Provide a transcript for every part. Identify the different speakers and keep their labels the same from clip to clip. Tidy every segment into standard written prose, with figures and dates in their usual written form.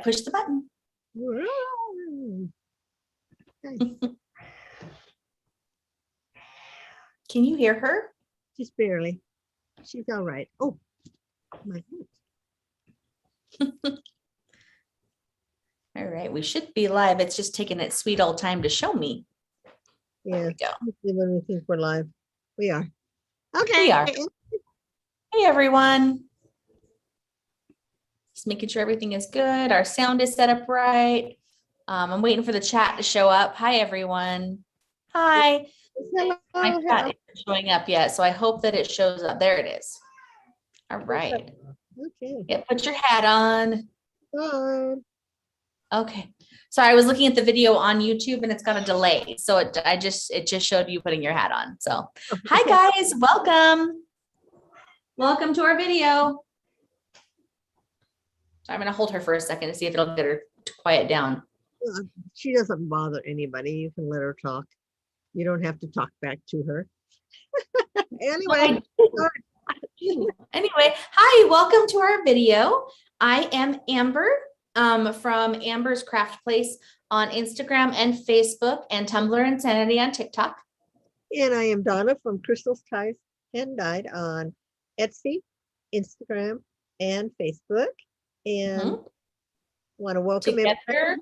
Speaker 1: push the button. Can you hear her?
Speaker 2: Just barely. She's all right. Oh, my head.
Speaker 1: All right, we should be live. It's just taking its sweet old time to show me.
Speaker 2: Yeah.
Speaker 1: There we go.
Speaker 2: When we think we're live, we are. Okay.
Speaker 1: We are. Hey, everyone. Just making sure everything is good. Our sound is set up right. I'm waiting for the chat to show up. Hi, everyone. Hi.
Speaker 2: Hello.
Speaker 1: My chat isn't showing up yet, so I hope that it shows up. There it is. All right.
Speaker 2: Okay.
Speaker 1: Yeah, put your hat on.
Speaker 2: Bye.
Speaker 1: Okay. Sorry, I was looking at the video on YouTube and it's got a delay. So it just showed you putting your hat on. So hi guys, welcome. Welcome to our video. So I'm gonna hold her for a second to see if it'll get her to quiet down.
Speaker 2: She doesn't bother anybody. You can let her talk. You don't have to talk back to her. Anyway.
Speaker 1: Anyway, hi, welcome to our video. I am Amber. From Amber's Craft Place on Instagram and Facebook, and Tumblr Insanity on TikTok.
Speaker 2: And I am Donna from Crystal's Ties Hand Dyed on Etsy, Instagram, and Facebook. And want to welcome
Speaker 1: together.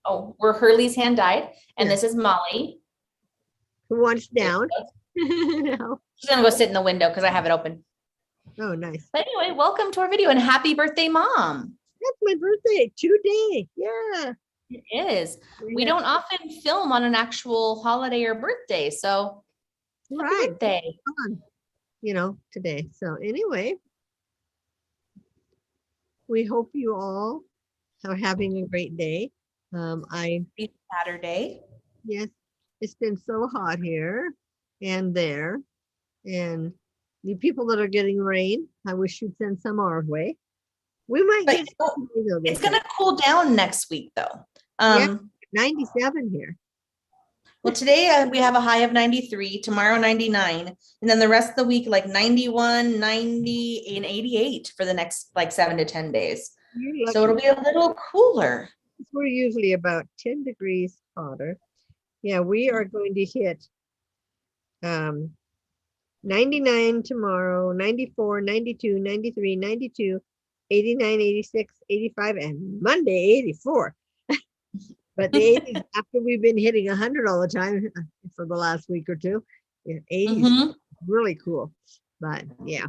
Speaker 1: Oh, we're Hurley's Hand Dyed, and this is Molly.
Speaker 2: Who wants down? No.
Speaker 1: She's gonna go sit in the window because I have it open.
Speaker 2: Oh, nice.
Speaker 1: But anyway, welcome to our video and happy birthday, Mom.
Speaker 2: That's my birthday today. Yeah.
Speaker 1: It is. We don't often film on an actual holiday or birthday, so happy birthday.
Speaker 2: You know, today. So anyway, we hope you all are having a great day.
Speaker 1: Saturday.
Speaker 2: Yes, it's been so hot here and there, and the people that are getting rain, I wish you'd send some our way. We might get
Speaker 1: it's going to cool down next week though.
Speaker 2: 97 here.
Speaker 1: Well, today we have a high of 93, tomorrow 99, and then the rest of the week like 91, 90, and 88 for the next like 7 to 10 days. So it'll be a little cooler.
Speaker 2: We're usually about 10 degrees hotter. Yeah, we are going to hit 99 tomorrow, 94, 92, 93, 92, 89, 86, 85, and Monday 84. But the 80s, after we've been hitting 100 all the time for the last week or two, 80s really cool. But yeah,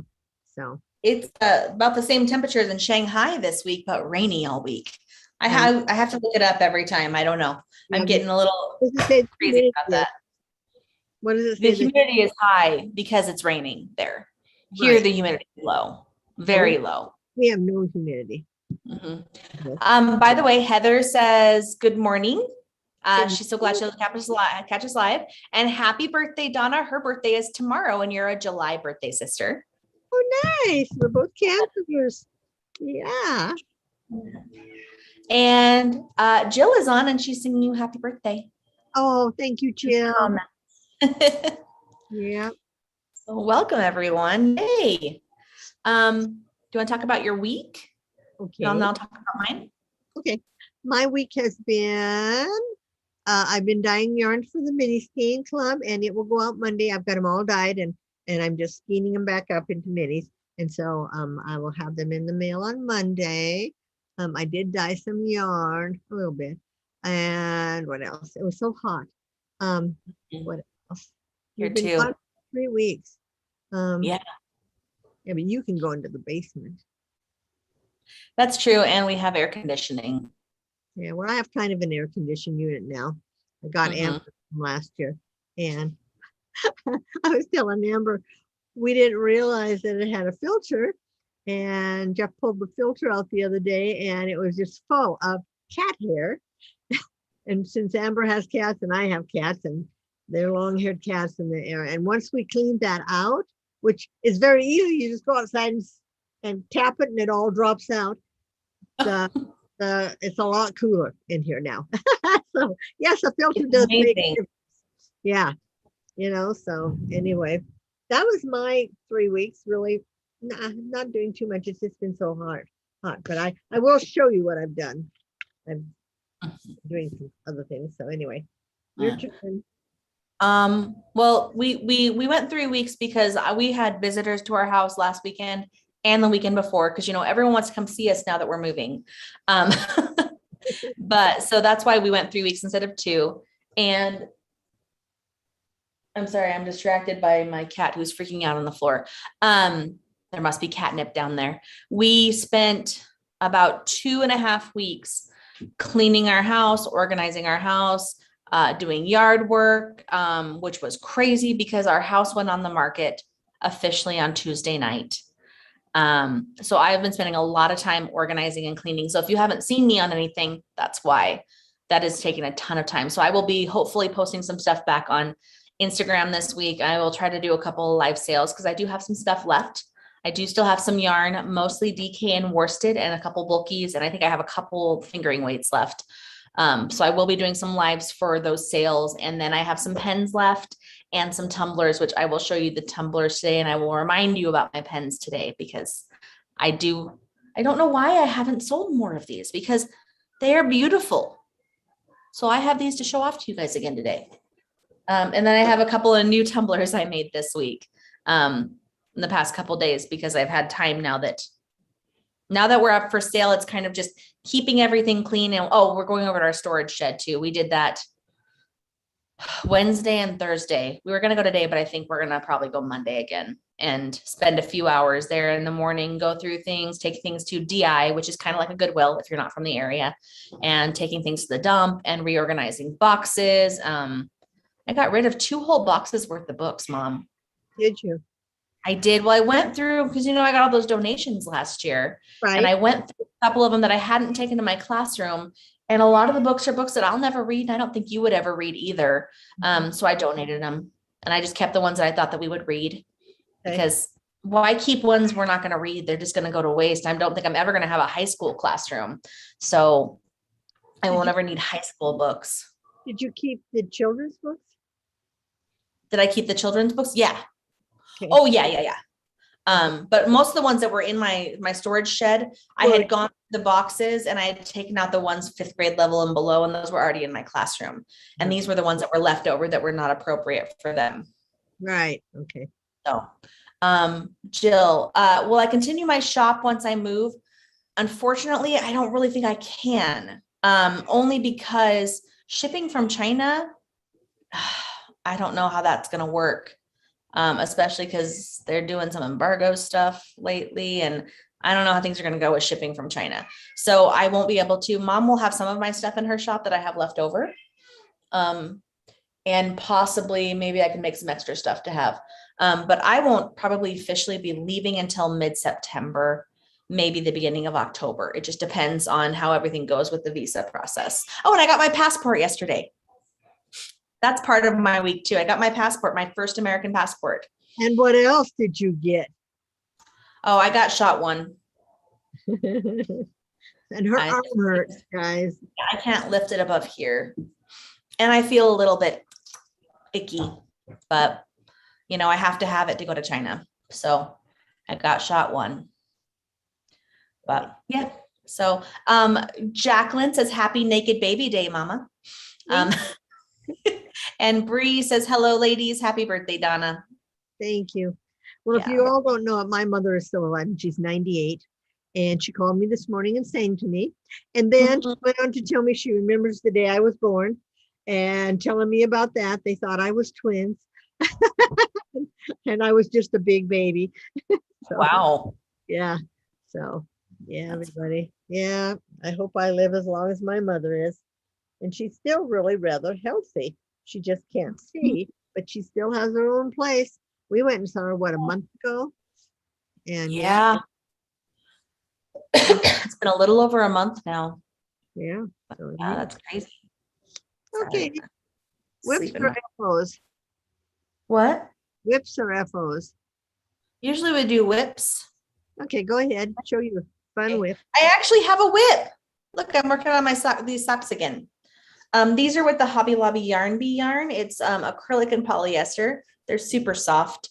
Speaker 2: so
Speaker 1: it's about the same temperatures in Shanghai this week, but rainy all week. I have to look it up every time. I don't know. I'm getting a little crazy about that.
Speaker 2: What does it say?
Speaker 1: The humidity is high because it's raining there. Here, the humidity is low, very low.
Speaker 2: We have no humidity.
Speaker 1: By the way, Heather says, good morning. She's so glad she'll catch us live. And happy birthday, Donna. Her birthday is tomorrow, and you're a July birthday sister.
Speaker 2: Oh, nice. We're both Cancers. Yeah.
Speaker 1: And Jill is on, and she's singing you happy birthday.
Speaker 2: Oh, thank you, Jill. Yeah.
Speaker 1: So welcome, everyone. Yay. Do you want to talk about your week?
Speaker 2: Okay.
Speaker 1: I'll talk about mine.
Speaker 2: Okay. My week has been, I've been dyeing yarn for the mini skein club, and it will go out Monday. I've got them all dyed, and I'm just skeining them back up into minis. And so I will have them in the mail on Monday. I did dye some yarn a little bit. And what else? It was so hot. What else?
Speaker 1: Here too.
Speaker 2: 3 weeks.
Speaker 1: Yeah,
Speaker 2: but you can go into the basement.
Speaker 1: That's true. And we have air conditioning.
Speaker 2: Yeah, well, I have kind of an air conditioning unit now. I got Amber from last year. And I was telling Amber, we didn't realize that it had a filter. And Jeff pulled the filter out the other day, and it was just full of cat hair. And since Amber has cats and I have cats, and they're long-haired cats in the air. And once we cleaned that out, which is very easy, you just go outside and tap it, and it all drops out. It's a lot cooler in here now. So yes, a filter does make a difference. Yeah, you know. So anyway, that was my 3 weeks. Really, not doing too much. It's just been so hot. But I will show you what I've done. I'm doing some other things. So anyway, your
Speaker 1: Yeah.
Speaker 2: turn.
Speaker 1: Well, we went 3 weeks because we had visitors to our house last weekend and the weekend before, because everyone wants to come see us now that we're moving. But so that's why we went 3 weeks instead of 2. And I'm sorry, I'm distracted by my cat who's freaking out on the floor. There must be catnip down there. We spent about 2.5 weeks cleaning our house, organizing our house, doing yard work, which was crazy because our house went on the market officially on Tuesday night. So I've been spending a lot of time organizing and cleaning. So if you haven't seen me on anything, that's why. That is taking a ton of time. So I will be hopefully posting some stuff back on Instagram this week. I will try to do a couple of live sales because I do have some stuff left. I do still have some yarn, mostly DK and worsted, and a couple bulkies. And I think I have a couple fingering weights left. So I will be doing some lives for those sales. And then I have some pens left and some tumblers, which I will show you the tumblers today. And I will remind you about my pens today because I don't know why I haven't sold more of these because they are beautiful. So I have these to show off to you guys again today. And then I have a couple of new tumblers I made this week, in the past couple of days, because I've had time now that we're up for sale. It's kind of just keeping everything clean. And we're going over to our storage shed too. We did that Wednesday and Thursday. We were going to go today, but I think we're going to probably go Monday again and spend a few hours there in the morning, go through things, take things to DI, which is kind of like a Goodwill if you're not from the area, and taking things to the dump and reorganizing boxes. I got rid of 2 whole boxes worth of books, Mom.
Speaker 2: Did you?
Speaker 1: I did. Well, I went through, because, I got all those donations last year.
Speaker 2: Right.
Speaker 1: And I went through a couple of them that I hadn't taken to my classroom. And a lot of the books are books that I'll never read. And I don't think you would ever read either. So I donated them. And I just kept the ones that I thought that we would read. Okay. Because why keep ones we're not going to read? They're just going to go to waste. I don't think I'm ever going to have a high school classroom. So I won't ever need high school books.
Speaker 2: Did you keep the children's books?
Speaker 1: Did I keep the children's books? Yeah.
Speaker 2: Okay.
Speaker 1: Oh, yeah. But most of the ones that were in my storage shed, I had gone through the boxes and I had taken out the ones 5th grade level and below, and those were already in my classroom. And these were the ones that were left over that were not appropriate for them.
Speaker 2: Right. Okay.
Speaker 1: So, Jill, will I continue my shop once I move? Unfortunately, I don't really think I can, only because shipping from China, I don't know how that's going to work. Especially because they're doing some embargo stuff lately. And I don't know how things are going to go with shipping from China. So I won't be able to. Mom will have some of my stuff in her shop that I have left over. And possibly maybe I can make some extra stuff to have. But I won't probably officially be leaving until mid-September, maybe the beginning of October. It just depends on how everything goes with the visa process. Oh, and I got my passport yesterday. That's part of my week too. I got my passport, my first American passport.
Speaker 2: And what else did you get?
Speaker 1: Oh, I got shot 1.
Speaker 2: And her arm hurts, guys.
Speaker 1: I can't lift it above here. And I feel a little bit icky, but I have to have it to go to China. So I got shot 1. But yeah. So Jacqueline says happy naked baby day, Mama. And Bree says, hello, ladies. Happy birthday, Donna.
Speaker 2: Thank you. Well, if you all don't know it, my mother is still alive and she's 98. And she called me this morning and sang to me. And then she went on to tell me she remembers the day I was born and telling me about that. They thought I was twins. And I was just a big baby. So,
Speaker 1: wow.
Speaker 2: Yeah. So, yeah, everybody. Yeah. I hope I live as long as my mother is. And she's still really rather healthy. She just can't see, but she still has her own place. We went and saw her, a month ago? And
Speaker 1: yeah. It's been a little over a month now.
Speaker 2: Yeah.
Speaker 1: So, yeah, that's crazy.
Speaker 2: Okay. Whips or FOs?
Speaker 1: What?
Speaker 2: Whips or FOs?
Speaker 1: Usually we do whips.
Speaker 2: Okay, go ahead. Show you a fun whip.
Speaker 1: I actually have a whip. Look, I'm working on these socks again. These are with the Hobby Lobby Yarn Bee yarn. It's acrylic and polyester. They're super soft.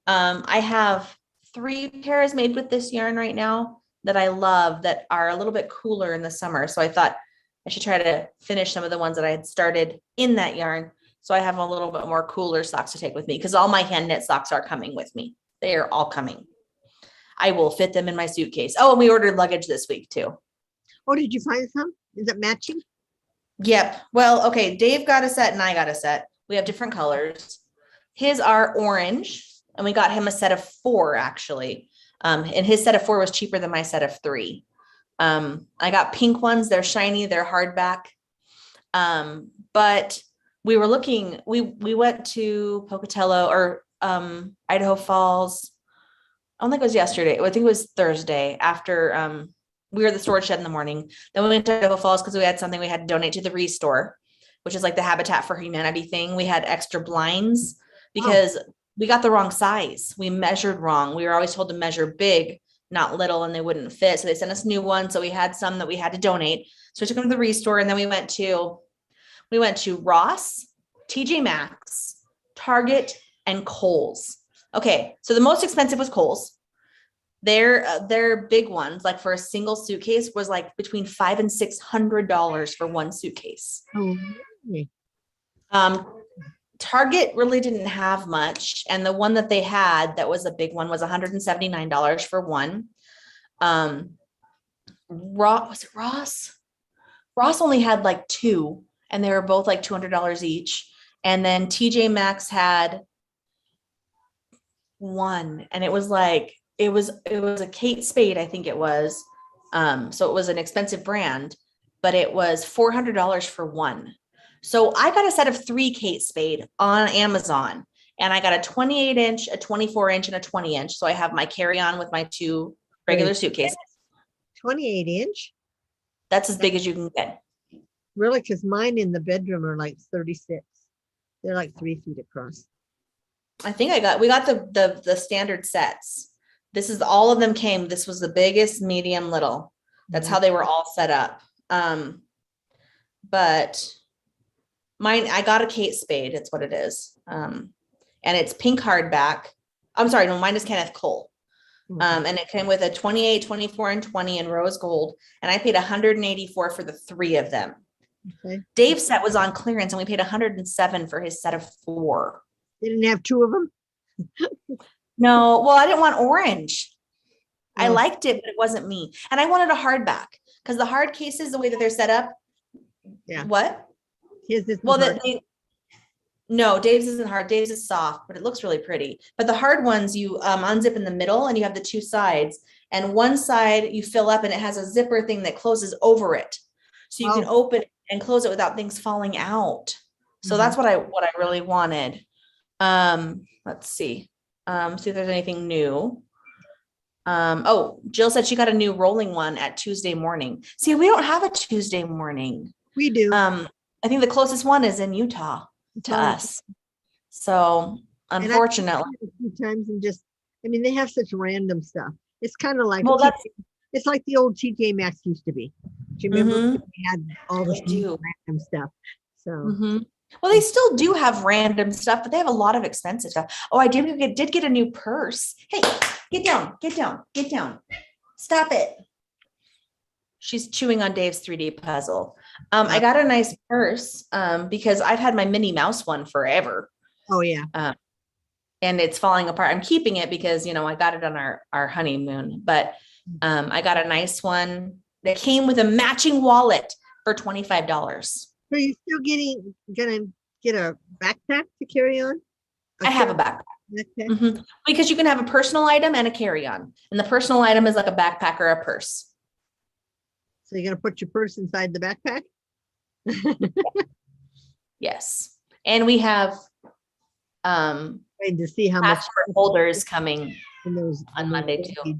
Speaker 1: I have 3 pairs made with this yarn right now that I love that are a little bit cooler in the summer. So I thought I should try to finish some of the ones that I had started in that yarn. So I have a little bit more cooler socks to take with me because all my hand knit socks are coming with me. They are all coming. I will fit them in my suitcase. Oh, and we ordered luggage this week too.
Speaker 2: Oh, did you find some? Is it matching?
Speaker 1: Yep. Well, okay. Dave got a set and I got a set. We have different colors. His are orange and we got him a set of 4 actually. And his set of 4 was cheaper than my set of 3. I got pink ones. They're shiny. They're hardback. But we were looking, we went to Pocatello or Idaho Falls. I don't think it was yesterday. I think it was Thursday after we were at the storage shed in the morning. Then we went to Idaho Falls because we had something we had to donate to the Restore, which is like the Habitat for Humanity thing. We had extra blinds because we got the wrong size. We measured wrong. We were always told to measure big, not little, and they wouldn't fit. So they sent us new ones. So we had some that we had to donate. So we took them to the Restore, and then we went to Ross, TJ Maxx, Target, and Kohl's. Okay, so the most expensive was Kohl's. Their big ones, like for a single suitcase, was like between $500 and $600 for one suitcase.
Speaker 2: Oh, really?
Speaker 1: Target really didn't have much, and the one that they had that was a big one was $179 for one. Was it Ross? Ross only had like 2, and they were both like $200 each. And then TJ Maxx had 1, and it was like it was a Kate Spade, I think it was. So it was an expensive brand, but it was $400 for one. So I got a set of 3 Kate Spade on Amazon, and I got a 28-inch, a 24-inch, and a 20-inch. So I have my carry-on with my 2 regular suitcases.
Speaker 2: 28-inch?
Speaker 1: That's as big as you can get.
Speaker 2: Really? Because mine in the bedroom are like 36. They're like 3 feet across.
Speaker 1: I think we got the standard sets. This is all of them came. This was the biggest, medium, little. That's how they were all set up. But mine, I got a Kate Spade. It's what it is. And it's pink hardback. I'm sorry, no, mine is Kenneth Cole. And it came with a 28, 24, and 20 in rose gold. And I paid $184 for the 3 of them. Okay. Dave's set was on clearance, and we paid $107 for his set of 4.
Speaker 2: They didn't have 2 of them?
Speaker 1: No, well, I didn't want orange. I liked it, but it wasn't me. And I wanted a hardback because the hard cases, the way that they're set up.
Speaker 2: Yeah.
Speaker 1: What?
Speaker 2: His is
Speaker 1: well, no, Dave's isn't hard. Dave's is soft, but it looks really pretty. But the hard ones, you unzip in the middle, and you have the 2 sides. And one side you fill up, and it has a zipper thing that closes over it, so you can open and close it without things falling out. So that's what I really wanted. Let's see. See if there's anything new. Jill said she got a new rolling one at Tuesday morning. See, we don't have a Tuesday morning.
Speaker 2: We do.
Speaker 1: I think the closest one is in Utah to us. So unfortunately,
Speaker 2: a few times and just, I mean, they have such random stuff. It's kind of like, it's like the old TJ Maxx used to be. Do you remember? We had all this random stuff. So.
Speaker 1: Well, they still do have random stuff, but they have a lot of expensive stuff. Oh, I did get a new purse. Hey, get down. Stop it. She's chewing on Dave's 3D puzzle. I got a nice purse because I've had my Minnie Mouse one forever.
Speaker 2: Oh, yeah.
Speaker 1: And it's falling apart. I'm keeping it because, I got it on our honeymoon, but I got a nice one that came with a matching wallet for $25.
Speaker 2: So you're still gonna get a backpack to carry on?
Speaker 1: I have a backpack. Because you can have a personal item and a carry-on. And the personal item is like a backpack or a purse.
Speaker 2: So you're gonna put your purse inside the backpack?
Speaker 1: Yes. And we have
Speaker 2: waiting to see how much
Speaker 1: holders coming on Monday too.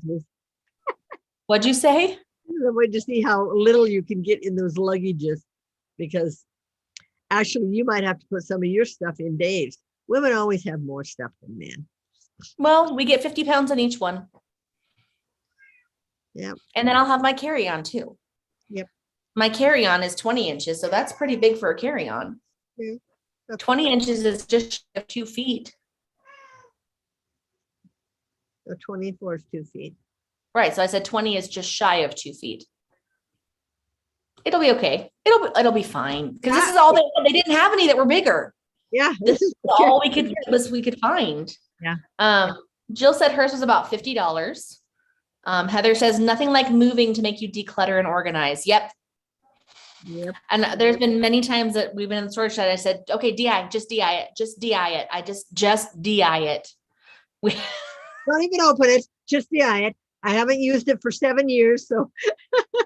Speaker 1: What'd you say?
Speaker 2: I'm waiting to see how little you can get in those luggages. Because actually, you might have to put some of your stuff in Dave's. Women always have more stuff than men.
Speaker 1: Well, we get 50 pounds on each one.
Speaker 2: Yeah.
Speaker 1: And then I'll have my carry-on too.
Speaker 2: Yep.
Speaker 1: My carry-on is 20 inches, so that's pretty big for a carry-on. Yeah. 20 inches is just 2 feet.
Speaker 2: So 24 is 2 feet.
Speaker 1: Right. So I said 20 is just shy of 2 feet. It'll be okay. It'll be fine. Because this is all they didn't have any that were bigger.
Speaker 2: Yeah.
Speaker 1: This is all we could find.
Speaker 2: Yeah.
Speaker 1: Jill said hers was about $50. Heather says nothing like moving to make you declutter and organize. Yep. And there's been many times that we've been in the storage shed. I said, okay, DI, just DI it. Just DI it. I just DI it.
Speaker 2: Don't even open it. Just DI it. I haven't used it for 7 years. So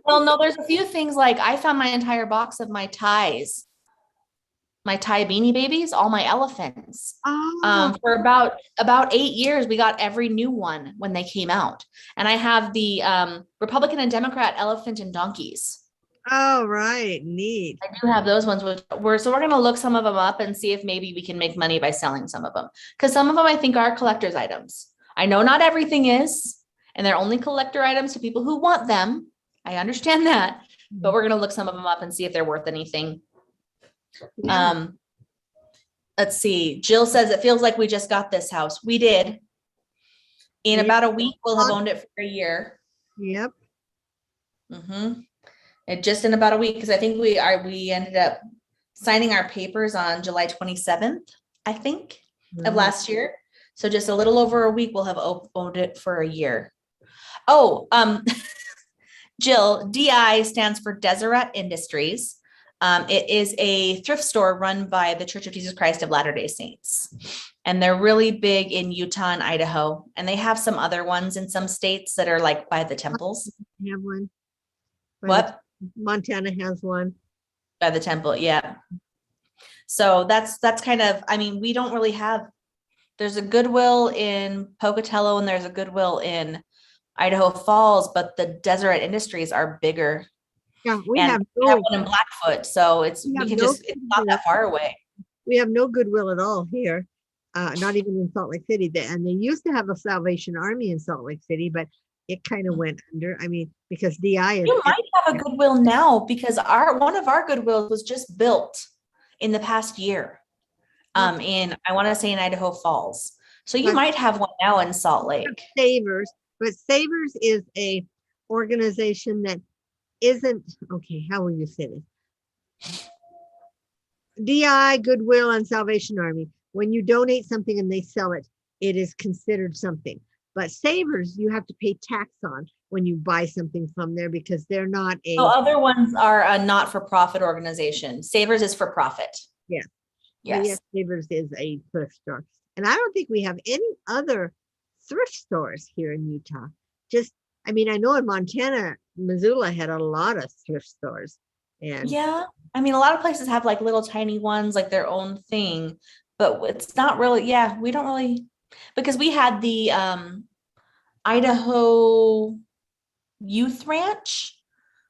Speaker 1: well, no, there's a few things like I found my entire box of my ties. My tie beanie babies, all my elephants. For about 8 years, we got every new one when they came out. And I have the Republican and Democrat elephant and donkeys.
Speaker 2: Oh, right. Neat.
Speaker 1: I do have those ones. So we're going to look some of them up and see if maybe we can make money by selling some of them. Because some of them I think are collector's items. I know not everything is, and they're only collector items to people who want them. I understand that, but we're going to look some of them up and see if they're worth anything.
Speaker 2: Yeah.
Speaker 1: Let's see. Jill says it feels like we just got this house. We did. In about a week, we'll have owned it for a year.
Speaker 2: Yep.
Speaker 1: And just in about a week, because I think we ended up signing our papers on July 27th, I think, of last year. So just a little over a week, we'll have owned it for a year. Oh, Jill, DI stands for Deseret Industries. It is a thrift store run by the Church of Jesus Christ of Latter-day Saints. And they're really big in Utah and Idaho. And they have some other ones in some states that are like by the temples.
Speaker 2: We have one.
Speaker 1: What?
Speaker 2: Montana has one.
Speaker 1: By the temple, yeah. So that's kind of, I mean, we don't really have, there's a Goodwill in Pocatello and there's a Goodwill in Idaho Falls, but the Deseret Industries are bigger.
Speaker 2: Yeah,
Speaker 1: we have one in Blackfoot, so it's not that far away.
Speaker 2: We have no Goodwill at all here, not even in Salt Lake City. And they used to have a Salvation Army in Salt Lake City, but it kind of went under. I mean, because DI is.
Speaker 1: You might have a Goodwill now because one of our Goodwills was just built in the past year. I want to say in Idaho Falls. So you might have one now in Salt Lake.
Speaker 2: Savers, but Savers is a organization that isn't okay. How will you say this? DI, Goodwill, and Salvation Army. When you donate something and they sell it, it is considered something. But Savers, you have to pay tax on when you buy something from there because they're not a.
Speaker 1: So other ones are a not-for-profit organization. Savers is for profit.
Speaker 2: Yeah.
Speaker 1: Yes.
Speaker 2: Yes. Savers is a thrift store, and I don't think we have any other thrift stores here in Utah. I mean, I know in Montana, Missoula had a lot of thrift stores. And
Speaker 1: yeah, I mean, a lot of places have like little tiny ones, like their own thing, but it's not really, we don't really, because we had the Idaho Youth Ranch,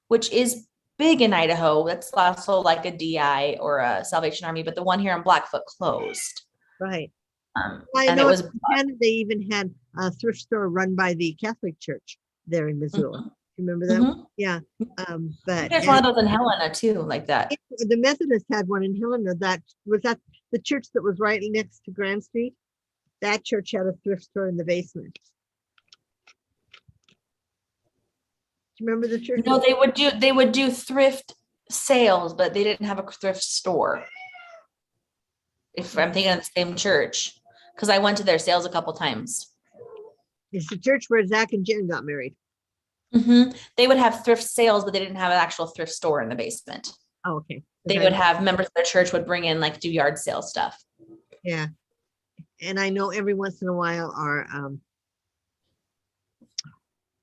Speaker 1: which is big in Idaho. That's also like a DI or a Salvation Army, but the one here in Blackfoot closed.
Speaker 2: Right.
Speaker 1: I know
Speaker 2: in Montana, they even had a thrift store run by the Catholic Church there in Missoula. Remember that? Yeah. But
Speaker 1: there's one of those in Helena too, like that.
Speaker 2: The Methodists had one in Helena. That the church that was right next to Grand Street. That church had a thrift store in the basement. Do you remember the church?
Speaker 1: No, they would do thrift sales, but they didn't have a thrift store. If I'm thinking of the same church, because I went to their sales a couple times.
Speaker 2: It's the church where Zach and Jen got married.
Speaker 1: They would have thrift sales, but they didn't have an actual thrift store in the basement.
Speaker 2: Oh, okay.
Speaker 1: They would have members of their church would bring in do yard sale stuff.
Speaker 2: Yeah. And I know every once in a while our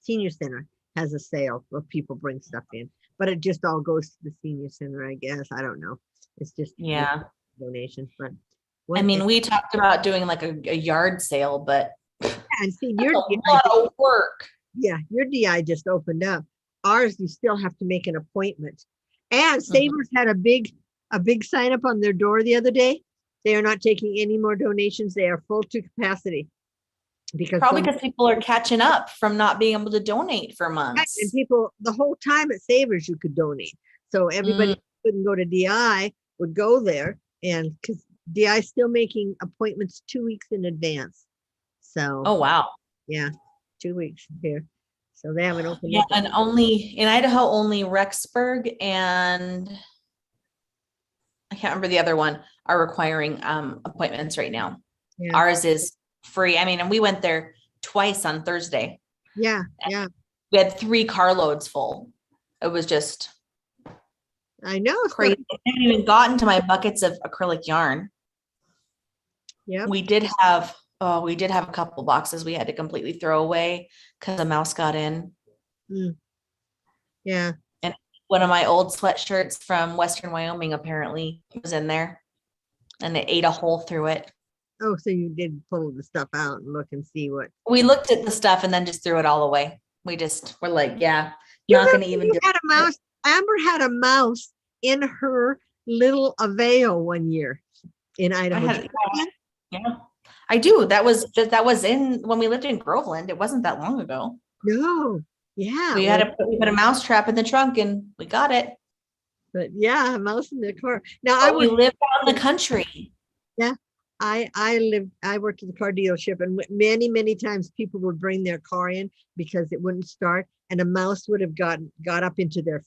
Speaker 2: senior center has a sale where people bring stuff in, but it just all goes to the senior center, I guess. I don't know. It's just donations. But
Speaker 1: I mean, we talked about doing like a yard sale, but
Speaker 2: and see,
Speaker 1: a lot of work.
Speaker 2: Yeah, your DI just opened up. Ours, you still have to make an appointment. And Savers had a big sign up on their door the other day. They are not taking any more donations. They are full to capacity. Because
Speaker 1: people are catching up from not being able to donate for months.
Speaker 2: And people, the whole time at Savers, you could donate. So everybody who couldn't go to DI would go there. And because DI is still making appointments 2 weeks in advance. So.
Speaker 1: Oh, wow.
Speaker 2: Yeah. 2 weeks here. So they haven't opened
Speaker 1: Yeah,
Speaker 2: up.
Speaker 1: and only in Idaho, only Rexburg and I can't remember the other one are requiring appointments right now.
Speaker 2: Yeah.
Speaker 1: Ours is free. I mean, and we went there twice on Thursday.
Speaker 2: Yeah, yeah.
Speaker 1: We had 3 carloads full. It was just
Speaker 2: I know.
Speaker 1: crazy. I haven't even gotten to my buckets of acrylic yarn.
Speaker 2: Yeah.
Speaker 1: We did have a couple boxes we had to completely throw away because a mouse got in.
Speaker 2: Yeah.
Speaker 1: And one of my old sweatshirts from Western Wyoming apparently was in there and it ate a hole through it.
Speaker 2: Oh, so you did pull the stuff out and look and see what.
Speaker 1: We looked at the stuff and then just threw it all away. We're like, yeah, not going to even
Speaker 2: do had a mouse. Amber had a mouse in her little Aveo one year in Idaho.
Speaker 1: Yeah, I do. That was in when we lived in Groveland. It wasn't that long ago.
Speaker 2: No. Yeah.
Speaker 1: We put a mouse trap in the trunk and we got it.
Speaker 2: But yeah, a mouse in the car. Now
Speaker 1: we lived out in the country.
Speaker 2: Yeah. I worked at the car dealership, and many times people would bring their car in because it wouldn't start, and a mouse would have got up into their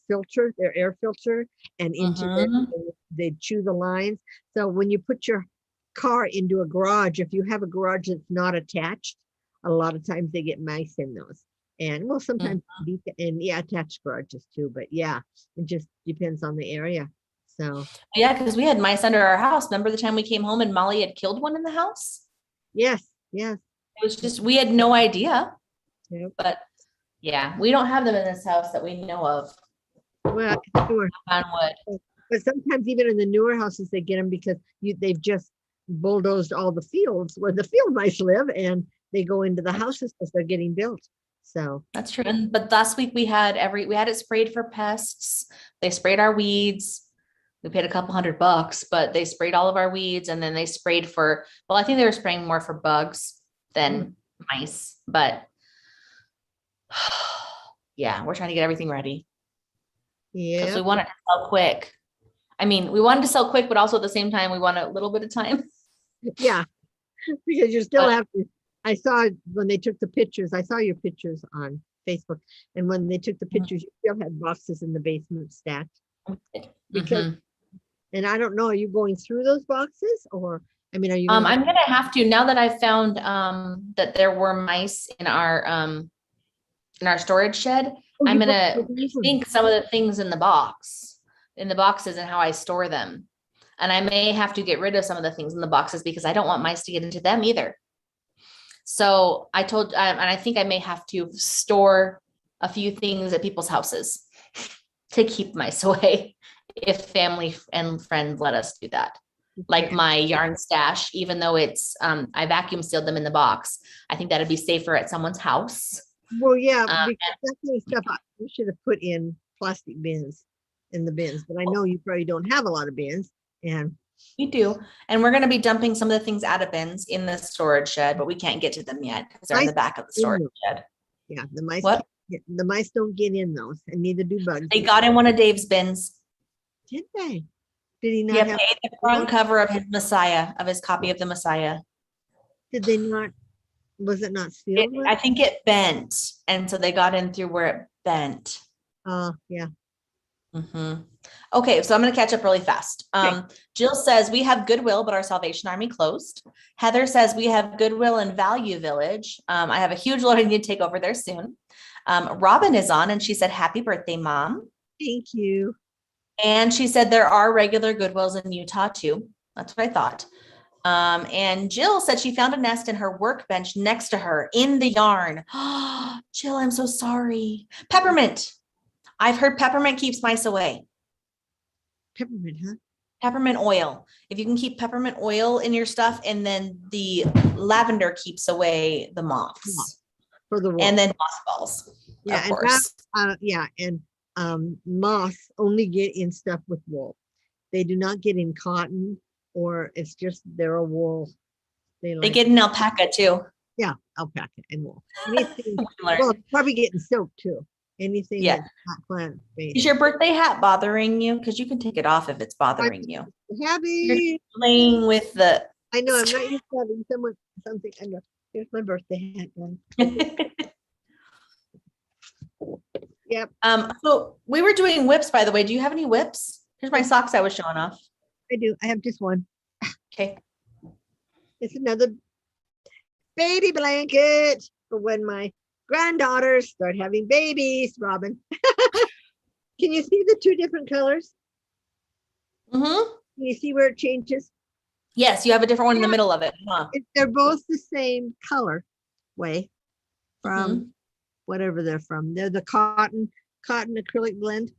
Speaker 2: air filter, and they'd chew the lines. So when you put your car into a garage, if you have a garage that's not attached, a lot of times they get mice in those. And well, sometimes attached garages too, but yeah, it just depends on the area. So
Speaker 1: yeah, because we had mice under our house. Remember the time we came home and Molly had killed one in the house?
Speaker 2: Yes.
Speaker 1: It was just we had no idea.
Speaker 2: Yep.
Speaker 1: But yeah, we don't have them in this house that we know of.
Speaker 2: Well, sure. But sometimes even in the newer houses they get them because they've just bulldozed all the fields where the field mice live, and they go into the houses as they're getting built. So
Speaker 1: that's true. But last week we had it sprayed for pests. They sprayed our weeds. We paid a couple $100, but they sprayed all of our weeds, and then they sprayed I think they were spraying more for bugs than mice, but yeah, we're trying to get everything ready.
Speaker 2: Yeah.
Speaker 1: Because we want it to sell quick. I mean, we wanted to sell quick, but also at the same time, we want a little bit of time.
Speaker 2: Yeah. Because you still have to. I saw when they took the pictures, I saw your pictures on Facebook, and when they took the pictures, you still had boxes in the basement stacked. Because and I don't know, are you going through those boxes, or I mean, are you?
Speaker 1: I'm gonna have to, now that I found that there were mice in our storage shed. I'm gonna rethink some of the things in the boxes and how I store them. And I may have to get rid of some of the things in the boxes because I don't want mice to get into them either. So I told, and I think I may have to store a few things at people's houses to keep mice away if family and friends let us do that. Like my yarn stash, even though it's, I vacuum sealed them in the box. I think that'd be safer at someone's house.
Speaker 2: Well, yeah, because that kind of stuff you should have put in plastic bins in the bins, but I know you probably don't have a lot of bins. And
Speaker 1: we do. And we're going to be dumping some of the things out of bins in the storage shed, but we can't get to them yet because they're in the back of the storage shed.
Speaker 2: Yeah, the mice don't get in those, and neither do bugs.
Speaker 1: They got in one of Dave's bins.
Speaker 2: Did they? Did he not have
Speaker 1: the front cover of his Messiah, of his copy of the Messiah?
Speaker 2: Did they not? Was it not sealed?
Speaker 1: I think it bent, and so they got in through where it bent.
Speaker 2: Yeah.
Speaker 1: Okay, so I'm going to catch up really fast.
Speaker 2: Okay.
Speaker 1: Jill says we have Goodwill, but our Salvation Army closed. Heather says we have Goodwill and Value Village. I have a huge load I need to take over there soon. Robin is on, and she said, "Happy birthday, Mom."
Speaker 2: Thank you.
Speaker 1: And she said there are regular Goodwills in Utah too. That's what I thought. And Jill said she found a nest in her workbench next to her in the yarn. Oh, Jill, I'm so sorry. Peppermint. I've heard peppermint keeps mice away.
Speaker 2: Peppermint, huh?
Speaker 1: Peppermint oil. If you can keep peppermint oil in your stuff, and then the lavender keeps away the moths.
Speaker 2: For the wall.
Speaker 1: And then mothballs.
Speaker 2: Yeah,
Speaker 1: of course.
Speaker 2: Moths only get in stuff with wool. They do not get in cotton, or it's just they're a wool.
Speaker 1: They get in alpaca too.
Speaker 2: Yeah, alpaca and wool. Anything, well, probably getting silk too. Anything that's not plant based.
Speaker 1: Is your birthday hat bothering you? Because you can take it off if it's bothering you.
Speaker 2: Happy.
Speaker 1: You're playing with the.
Speaker 2: I know. I'm not used to having something. I know. Here's my birthday hat. Yep,
Speaker 1: So we were doing whips, by the way. Do you have any whips? Here's my socks I was showing off.
Speaker 2: I do. I have just one.
Speaker 1: Okay.
Speaker 2: It's another baby blanket for when my granddaughters start having babies, Robin. Can you see the two different colors?
Speaker 1: Mm-hmm.
Speaker 2: Can you see where it changes?
Speaker 1: Yes, you have a different one in the middle of it, huh?
Speaker 2: They're both the same color way from
Speaker 1: Mm-hmm.
Speaker 2: whatever they're from. They're the cotton acrylic blend.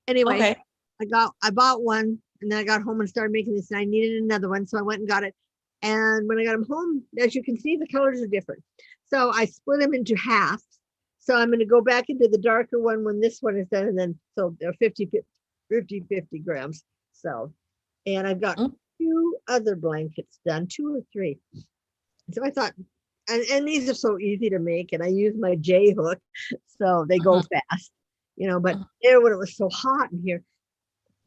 Speaker 2: Anyway,
Speaker 1: Okay.
Speaker 2: I bought one and then I got home and started making this and I needed another one. So I went and got it. And when I got them home, as you can see, the colors are different. So I split them into halves. So I'm going to go back into the darker one when this one is done. And then, so they're 50 grams. So, and I've got two other blankets done, 2 or 3. So I thought, and these are so easy to make. And I use my J hook. So they go fast, but there when it was so hot in here,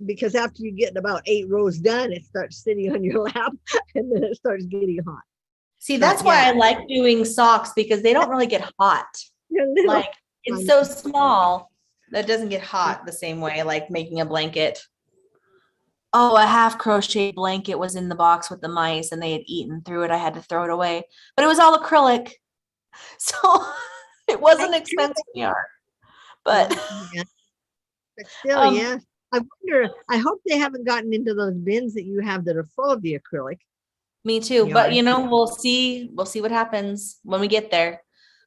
Speaker 2: because after you get about 8 rows done, it starts sitting on your lap and then it starts getting hot.
Speaker 1: See, that's why I like doing socks because they don't really get hot. Like it's so small that it doesn't get hot the same way, like making a blanket. Oh, a half crochet blanket was in the box with the mice and they had eaten through it. I had to throw it away, but it was all acrylic. So it wasn't expensive yarn, but
Speaker 2: still, yeah. I wonder, I hope they haven't gotten into those bins that you have that are full of the acrylic.
Speaker 1: Me too. But we'll see what happens when we get there.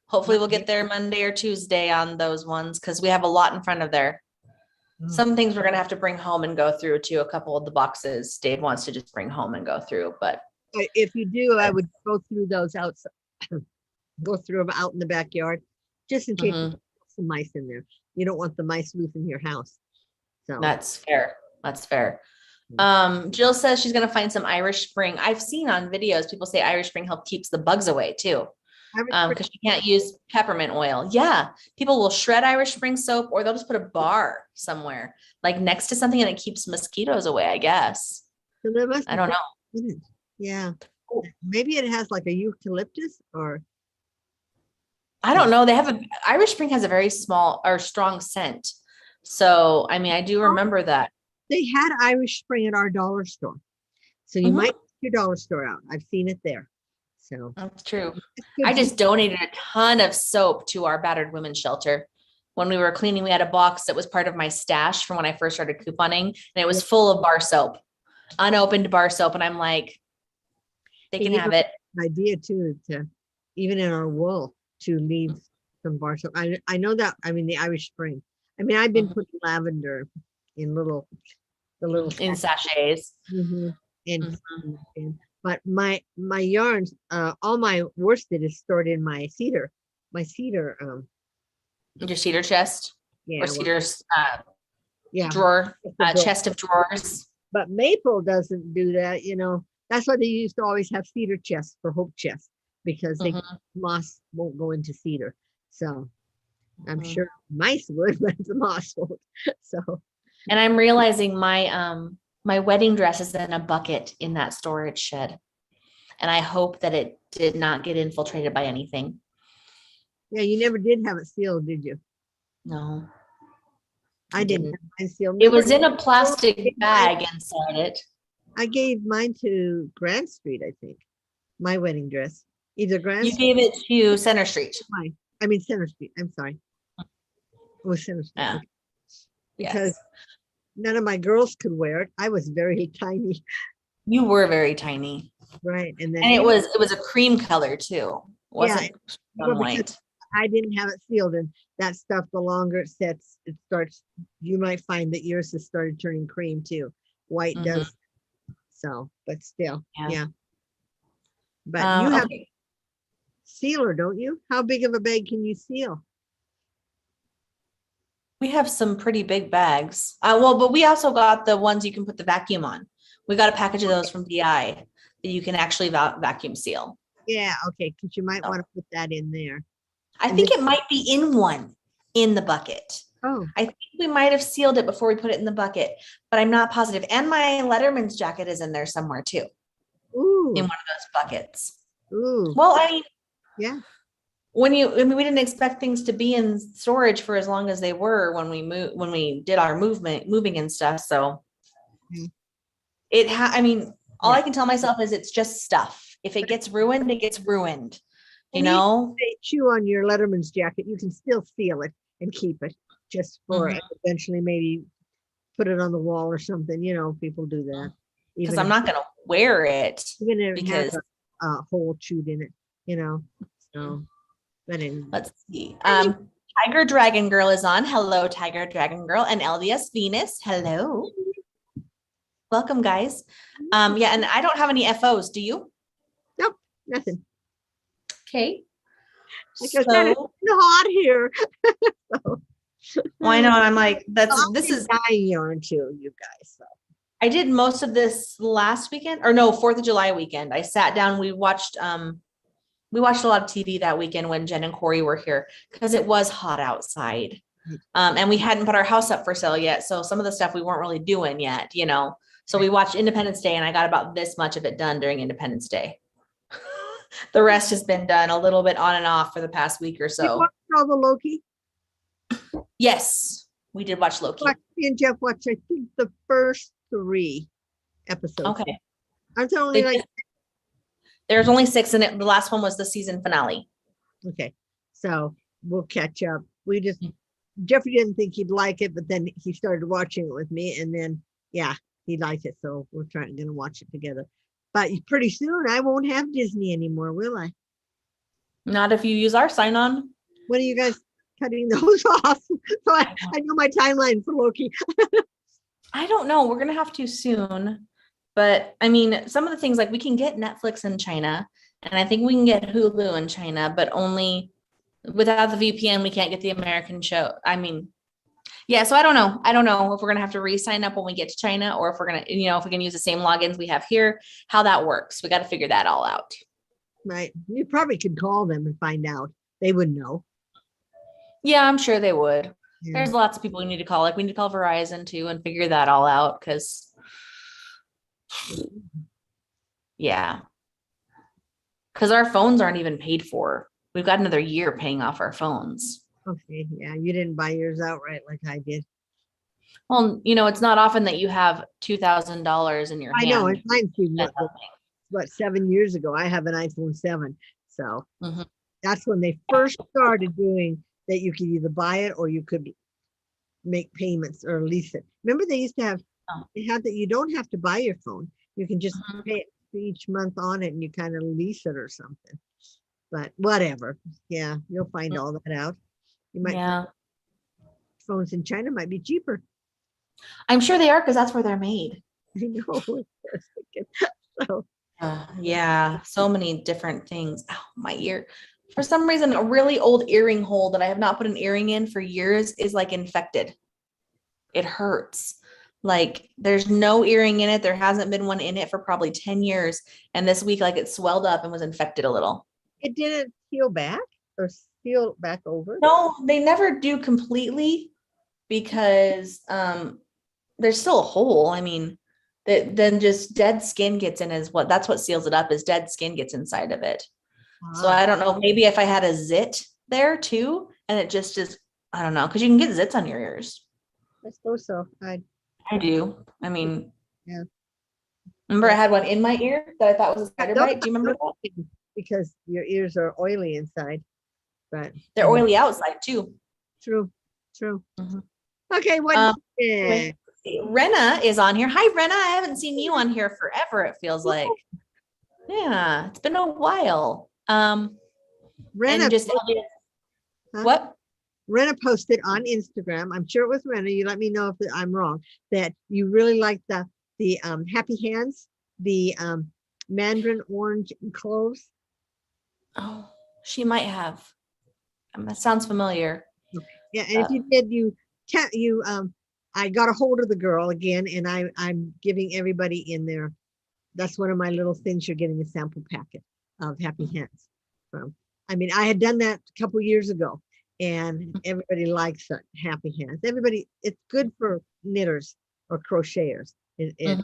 Speaker 1: Hopefully we'll get there Monday or Tuesday on those ones because we have a lot in front of there. Some things we're going to have to bring home and go through too. A couple of the boxes Dave wants to just bring home and go through. But
Speaker 2: if you do, I would go through those outside, go through them out in the backyard, just in case there's some mice in there. You don't want the mice loose in your house. So
Speaker 1: that's fair. That's fair. Jill says she's going to find some Irish Spring. I've seen on videos, people say Irish Spring help keeps the bugs away too. Because you can't use peppermint oil. Yeah. People will shred Irish Spring soap or they'll just put a bar somewhere like next to something and it keeps mosquitoes away, I guess.
Speaker 2: So there must
Speaker 1: I don't know.
Speaker 2: Yeah. Maybe it has like a eucalyptus or.
Speaker 1: I don't know. Irish Spring has a very small or strong scent. So, I mean, I do remember that.
Speaker 2: They had Irish Spring at our dollar store. So you might take your dollar store out. I've seen it there. So
Speaker 1: that's true. I just donated a ton of soap to our battered women's shelter. When we were cleaning, we had a box that was part of my stash from when I first started couponing, and it was full of bar soap, unopened bar soap. And I'm like, they can have it.
Speaker 2: Idea too, to even in our wool to leave some bar soap. I know that. I mean, the Irish Spring. I mean, I've been putting lavender in in
Speaker 1: sachets.
Speaker 2: But my yarns, all my worsted is stored in my cedar. Your
Speaker 1: cedar chest, or cedar drawer, chest of drawers.
Speaker 2: But maple doesn't do that. That's why they used to always have cedar chests for hope chests because moss won't go into cedar. So I'm sure mice would, but the moss won't. So.
Speaker 1: And I'm realizing my wedding dress is in a bucket in that storage shed. And I hope that it did not get infiltrated by anything.
Speaker 2: Yeah, you never did have it sealed, did you?
Speaker 1: No.
Speaker 2: I didn't have mine sealed.
Speaker 1: It was in a plastic bag inside it.
Speaker 2: I gave mine to Grand Street, I think. My wedding dress. Either Grand Street.
Speaker 1: You gave it to Center Street.
Speaker 2: Center Street. I'm sorry. It was Center Street.
Speaker 1: Yeah.
Speaker 2: Because none of my girls could wear it. I was very tiny.
Speaker 1: You were very tiny.
Speaker 2: Right. And
Speaker 1: it was a cream color too. Wasn't white.
Speaker 2: I didn't have it sealed, and that stuff, the longer it sets, it starts, you might find that yours has started turning cream too. White does. So, but still, yeah. But you have sealer, don't you? How big of a bag can you seal?
Speaker 1: We have some pretty big bags. But we also got the ones you can put the vacuum on. We got a package of those from DI that you can actually vacuum seal.
Speaker 2: Yeah, okay, because you might want to put that in there.
Speaker 1: I think it might be in the bucket.
Speaker 2: Oh.
Speaker 1: I think we might have sealed it before we put it in the bucket, but I'm not positive. And my Letterman's jacket is in there somewhere too.
Speaker 2: Ooh.
Speaker 1: In one of those buckets.
Speaker 2: Ooh.
Speaker 1: Well, I mean,
Speaker 2: yeah.
Speaker 1: I mean, we didn't expect things to be in storage for as long as they were when we did our moving and stuff. So
Speaker 2: Mhm.
Speaker 1: I mean, all
Speaker 2: Yeah.
Speaker 1: I can tell myself is it's just stuff. If it gets ruined, it gets ruined, you
Speaker 2: And even
Speaker 1: know?
Speaker 2: if they chew on your Letterman's jacket, you can still seal it and keep it just for
Speaker 1: Mhm.
Speaker 2: eventually maybe put it on the wall or something. People do that.
Speaker 1: Because
Speaker 2: Even
Speaker 1: I'm
Speaker 2: if
Speaker 1: not going to wear it
Speaker 2: even if it has
Speaker 1: because
Speaker 2: a hole chewed in it. So, but anyway.
Speaker 1: let's see. Tiger Dragon Girl is on. Hello, Tiger Dragon Girl, and LDS Venus. Hello. Welcome, guys. Yeah, and I don't have any FOs. Do you?
Speaker 2: Nope, nothing.
Speaker 1: Okay.
Speaker 2: Because it's hot here. So,
Speaker 1: Well, I know. I'm like,
Speaker 2: I'll
Speaker 1: this
Speaker 2: be
Speaker 1: is
Speaker 2: dying yarn too, you guys. So.
Speaker 1: I did most of this last weekend, or no, 4th of July weekend. I sat down, we watched a lot of TV that weekend when Jen and Corey were here because it was hot outside. And we hadn't put our house up for sale yet. So some of the stuff we weren't really doing yet, So we watched Independence Day and I got about this much of it done during Independence Day. The rest has been done a little bit on and off for the past week or
Speaker 2: You
Speaker 1: so.
Speaker 2: watched all the Loki?
Speaker 1: Yes, we did watch Loki.
Speaker 2: Me and Jeff watched, I think, the first 3 episodes.
Speaker 1: Okay.
Speaker 2: Aren't there only
Speaker 1: There's only 6 in it. The last one was the season finale.
Speaker 2: Okay, so we'll catch up. Jeffrey didn't think he'd like it, but then he started watching it with me, and then he liked it. So we're gonna watch it together. But pretty soon I won't have Disney anymore, will I?
Speaker 1: Not if you use our sign on.
Speaker 2: When are you guys cutting those off? So I know my timeline for Loki.
Speaker 1: I don't know. We're gonna have to soon. But I mean, some of the things like we can get Netflix in China, and I think we can get Hulu in China, but only without the VPN, we can't get the American show. I mean, yeah, so I don't know. I don't know if we're gonna have to re-sign up when we get to China or if we're gonna, if we can use the same logins we have here, how that works. We got to figure that all out.
Speaker 2: Right. You probably could call them and find out. They would know.
Speaker 1: Yeah, I'm sure they would.
Speaker 2: Yeah.
Speaker 1: There's lots of people we need to call. Like we need to call Verizon too and figure that all out because yeah. Because our phones aren't even paid for. We've got another year paying off our phones.
Speaker 2: Okay. Yeah. You didn't buy yours outright like I did.
Speaker 1: Well, it's not often that you have $2,000 in your hand.
Speaker 2: I know. It's mine too. What, 7 years ago? I have an iPhone 7. So that's when they first started doing that. You could either buy it or you could make payments or lease it. Remember they used to have, they had that you don't have to buy your phone. You can just pay it each month on it and you kind of lease it or something. But whatever. Yeah, you'll find all that out. You might find phones in China might be cheaper.
Speaker 1: I'm sure they are because that's where they're made.
Speaker 2: I know. So
Speaker 1: yeah, so many different things. Oh, my ear. For some reason, a really old earring hole that I have not put an earring in for years is like infected. It hurts. Like there's no earring in it. There hasn't been one in it for probably 10 years. And this week, like it swelled up and was infected a little.
Speaker 2: It didn't heal back or heal back over?
Speaker 1: No, they never do completely because there's still a hole. I mean, then just dead skin gets in that's what seals it up is dead skin gets inside of it. So I don't know, maybe if I had a zit there too, and it just is, I don't know, because you can get zits on your ears.
Speaker 2: I suppose so. I
Speaker 1: do. I mean,
Speaker 2: yeah.
Speaker 1: Remember I had one in my ear that I thought was a spider bite. Do you remember that?
Speaker 2: Because your ears are oily inside, but
Speaker 1: they're oily outside too.
Speaker 2: True. Okay, what?
Speaker 1: Renna is on here. Hi, Renna. I haven't seen you on here forever. It feels like. Yeah, it's been a while.
Speaker 2: Renna
Speaker 1: just what?
Speaker 2: Renna posted on Instagram. I'm sure it was Renna. You let me know if I'm wrong. That you really like the Happy Hands, the Mandarin orange and cloves.
Speaker 1: Oh, she might have. That sounds familiar.
Speaker 2: Yeah, and if you did, I got a hold of the girl again, and I'm giving everybody in there. That's one of my little things. You're getting a sample packet of Happy Hands from. I mean, I had done that a couple years ago, and everybody likes it. Happy Hands. Everybody, it's good for knitters or crocheters. It's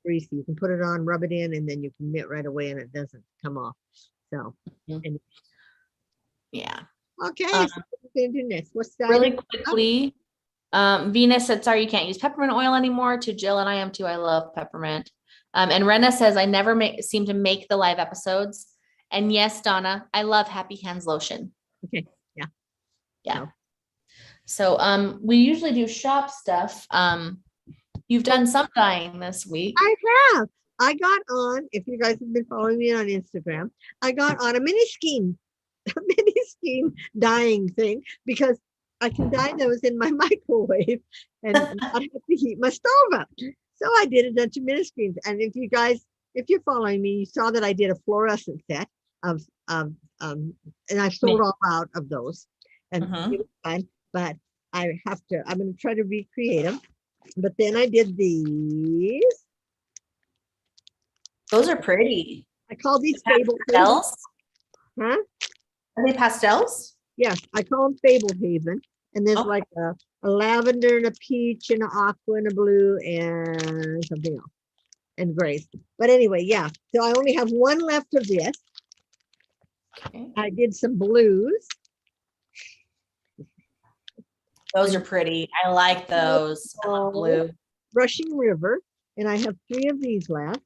Speaker 2: greasy. You can put it on, rub it in, and then you can knit right away, and it doesn't come off. So,
Speaker 1: Yeah.
Speaker 2: Okay,
Speaker 1: Um,
Speaker 2: so what we're gonna do next? What's that?
Speaker 1: really quickly, Venus said, sorry, you can't use peppermint oil anymore. To Jill, and I am too. I love peppermint. And Rena says, I never seem to make the live episodes. And yes, Donna, I love Happy Hands lotion.
Speaker 2: Okay, yeah.
Speaker 1: Yeah. So we usually do shop stuff. You've done some dyeing this week.
Speaker 2: I have. I got on, if you guys have been following me on Instagram, I got on a mini skein dyeing thing because I can dye those in my microwave and not have to heat my stove up. So I did a bunch of mini skeins. And if you're following me, you saw that I did a fluorescent set of and I sold all out of those. And it was fun, but I'm going to try to recreate them. But then I did these.
Speaker 1: Those are pretty.
Speaker 2: I call these Fable
Speaker 1: pastels.
Speaker 2: Huh?
Speaker 1: Are they pastels?
Speaker 2: Yes, I call them Fable Haven. And there's like a lavender and a peach and an aqua and a blue and something else and grays. But anyway, yeah. So I only have one left of this. Okay. I did some blues.
Speaker 1: Those are pretty. I like those. I love blue.
Speaker 2: Rushing River. And I have 3 of these left.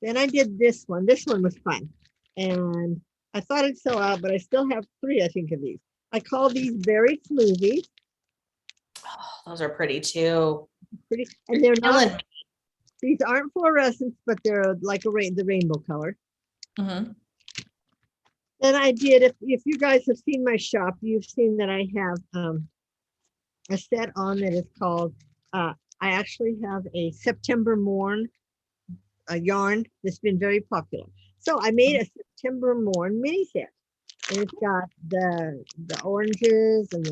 Speaker 2: Then I did this one. This one was fun. And I thought it'd sell out, but I still have 3, I think, of these. I call these Berry Smoothies.
Speaker 1: Oh, those are pretty too.
Speaker 2: Pretty, and they're not. These aren't fluorescents, but they're like the rainbow color. Then I did. If you guys have seen my shop, you've seen that I have a set on that is called. I actually have a September Morn yarn that's been very popular. So I made a September Morn mini set. And it's got the oranges and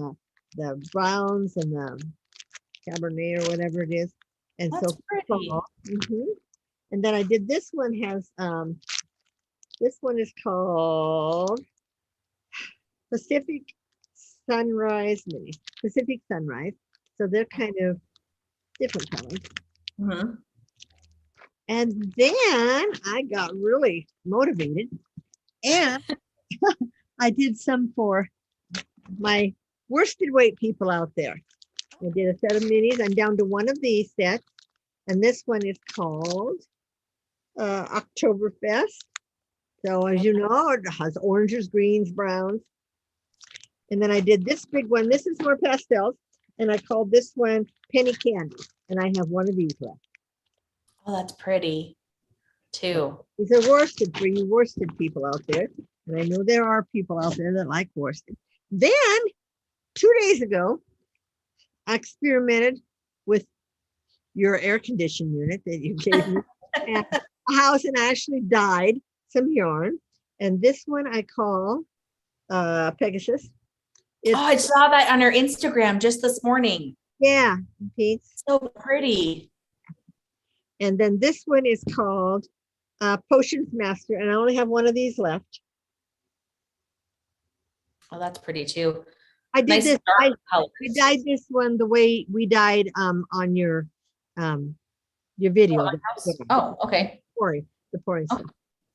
Speaker 2: the browns and the Cabernet or whatever it is. And that's so pretty. And then I did this one has this one is called Pacific Sunrise Mini. Pacific Sunrise. So they're kind of different colors. And then I got really motivated and I did some for my worsted weight people out there. I did a set of minis. I'm down to one of these sets. And this one is called Oktoberfest. So as you know, it has oranges, greens, browns. And then I did this big one. This is more pastels. And I called this one Penny Candy. And I have one of these left.
Speaker 1: Oh, that's pretty too.
Speaker 2: These are worsted for you worsted people out there. And I know there are people out there that like worsted. Then 2 days ago, I experimented with your air conditioning unit that you gave me at a house and actually dyed some yarn. And this one I call Pegasus.
Speaker 1: I saw that on your Instagram just this morning.
Speaker 2: Yeah, Pete.
Speaker 1: So pretty.
Speaker 2: And then this one is called Potions Master, and I only have one of these left.
Speaker 1: Oh, that's pretty too.
Speaker 2: I did this. I dyed this one the way we dyed on your video.
Speaker 1: Oh, okay.
Speaker 2: The pouring stuff.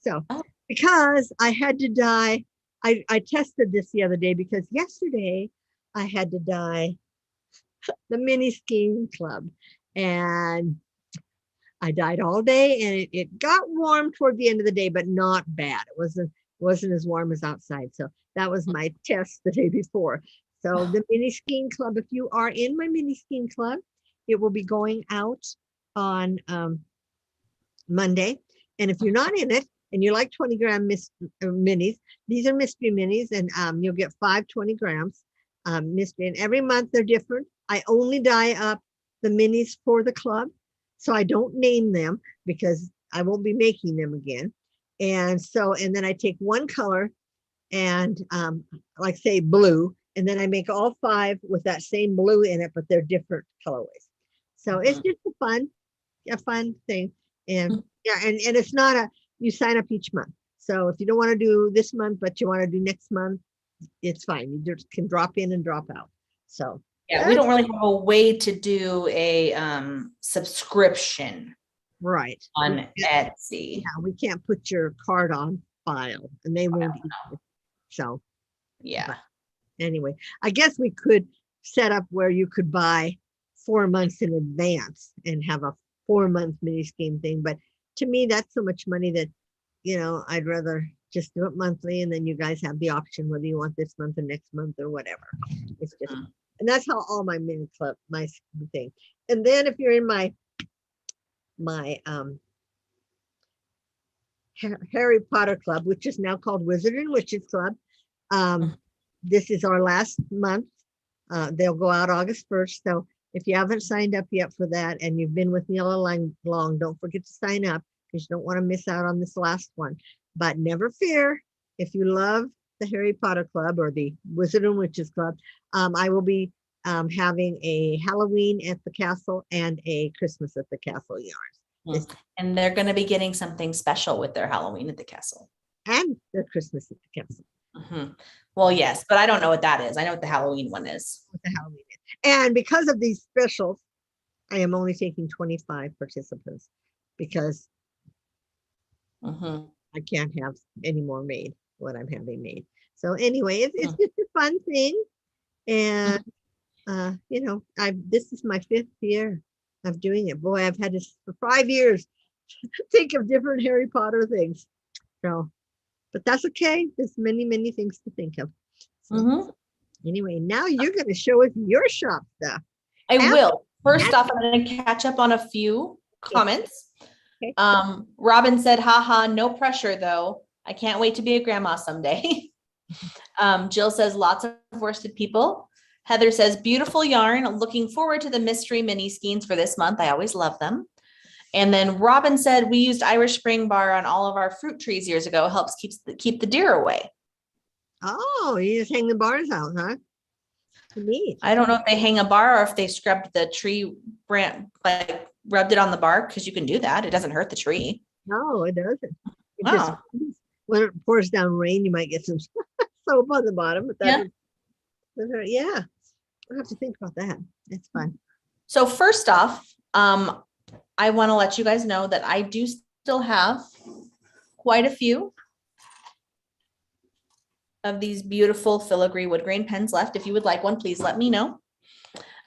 Speaker 2: So because I had to dye, I tested this the other day because yesterday I had to dye the mini skiing club, and I dyed all day, and it got warm toward the end of the day, but not bad. It wasn't as warm as outside. So that was my test the day before. So the mini skiing club, if you are in my mini skiing club, it will be going out on Monday. And if you're not in it and you like 20-gram minis, these are mystery minis, and you'll get 5 20 grams mystery. And every month they're different. I only dye up the minis for the club. So I don't name them because I won't be making them again. And then I take one color and like say blue, and then I make all 5 with that same blue in it, but they're different colorways. So it's just a fun thing. And yeah, and it's not you sign up each month. So if you don't want to do this month, but you want to do next month, it's fine. You just can drop in and drop out. So
Speaker 1: yeah, we don't really have a way to do a subscription
Speaker 2: right
Speaker 1: on Etsy.
Speaker 2: Yeah, we can't put your card on file and they won't either. So
Speaker 1: Yeah.
Speaker 2: anyway, I guess we could set up where you could buy 4 months in advance and have a 4-month mini scheme thing. But to me, that's so much money that, I'd rather just do it monthly, and then you guys have the option whether you want this month or next month or whatever. It's just, and that's how all my mini club, my thing. And then if you're in my Harry Potter Club, which is now called Wizard and Witches Club, this is our last month. They'll go out August 1st. So if you haven't signed up yet for that and you've been with me all along, don't forget to sign up because you don't want to miss out on this last one. But never fear, if you love the Harry Potter Club or the Wizard and Witches Club, I will be having a Halloween at the castle and a Christmas at the castle yarns.
Speaker 1: And they're going to be getting something special with their Halloween at the castle.
Speaker 2: And their Christmas at the castle.
Speaker 1: Well, yes, but I don't know what that is. I know what the Halloween one is.
Speaker 2: And because of these specials, I am only taking 25 participants because I can't have any more made, what I'm having made. So anyway, it's just a fun thing. And, this is my 5th year of doing it. Boy, I've had this for 5 years, think of different Harry Potter things. So, but that's okay. There's many, many things to think of. So, anyway, now you're going to show us your shop stuff.
Speaker 1: I will. First off, I'm going to catch up on a few comments. Okay. Robin said, haha, no pressure though. I can't wait to be a grandma someday. Jill says, lots of worsted people. Heather says, beautiful yarn. Looking forward to the mystery mini skeins for this month. I always love them. And then Robin said, we used Irish spring bar on all of our fruit trees years ago. It helps keep the deer away.
Speaker 2: Oh, you just hang the bars out, huh? Neat.
Speaker 1: I don't know if they hang a bar or if they scrubbed the tree branch, like rubbed it on the bark, because you can do that. It doesn't hurt the tree.
Speaker 2: No, it doesn't. When it pours down rain, you might get some soap on the bottom. But yeah, I'll have to think about that. It's fun.
Speaker 1: So first off, I want to let you guys know that I do still have quite a few of these beautiful filigree wood grain pens left. If you would like one, please let me know.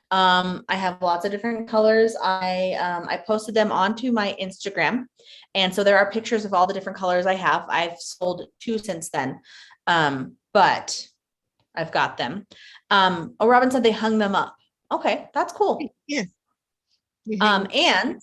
Speaker 1: I have lots of different colors. I posted them onto my Instagram. And so there are pictures of all the different colors I have. I've sold 2 since then. But I've got them. Robin said they hung them up. Okay, that's cool.
Speaker 2: Yes.
Speaker 1: And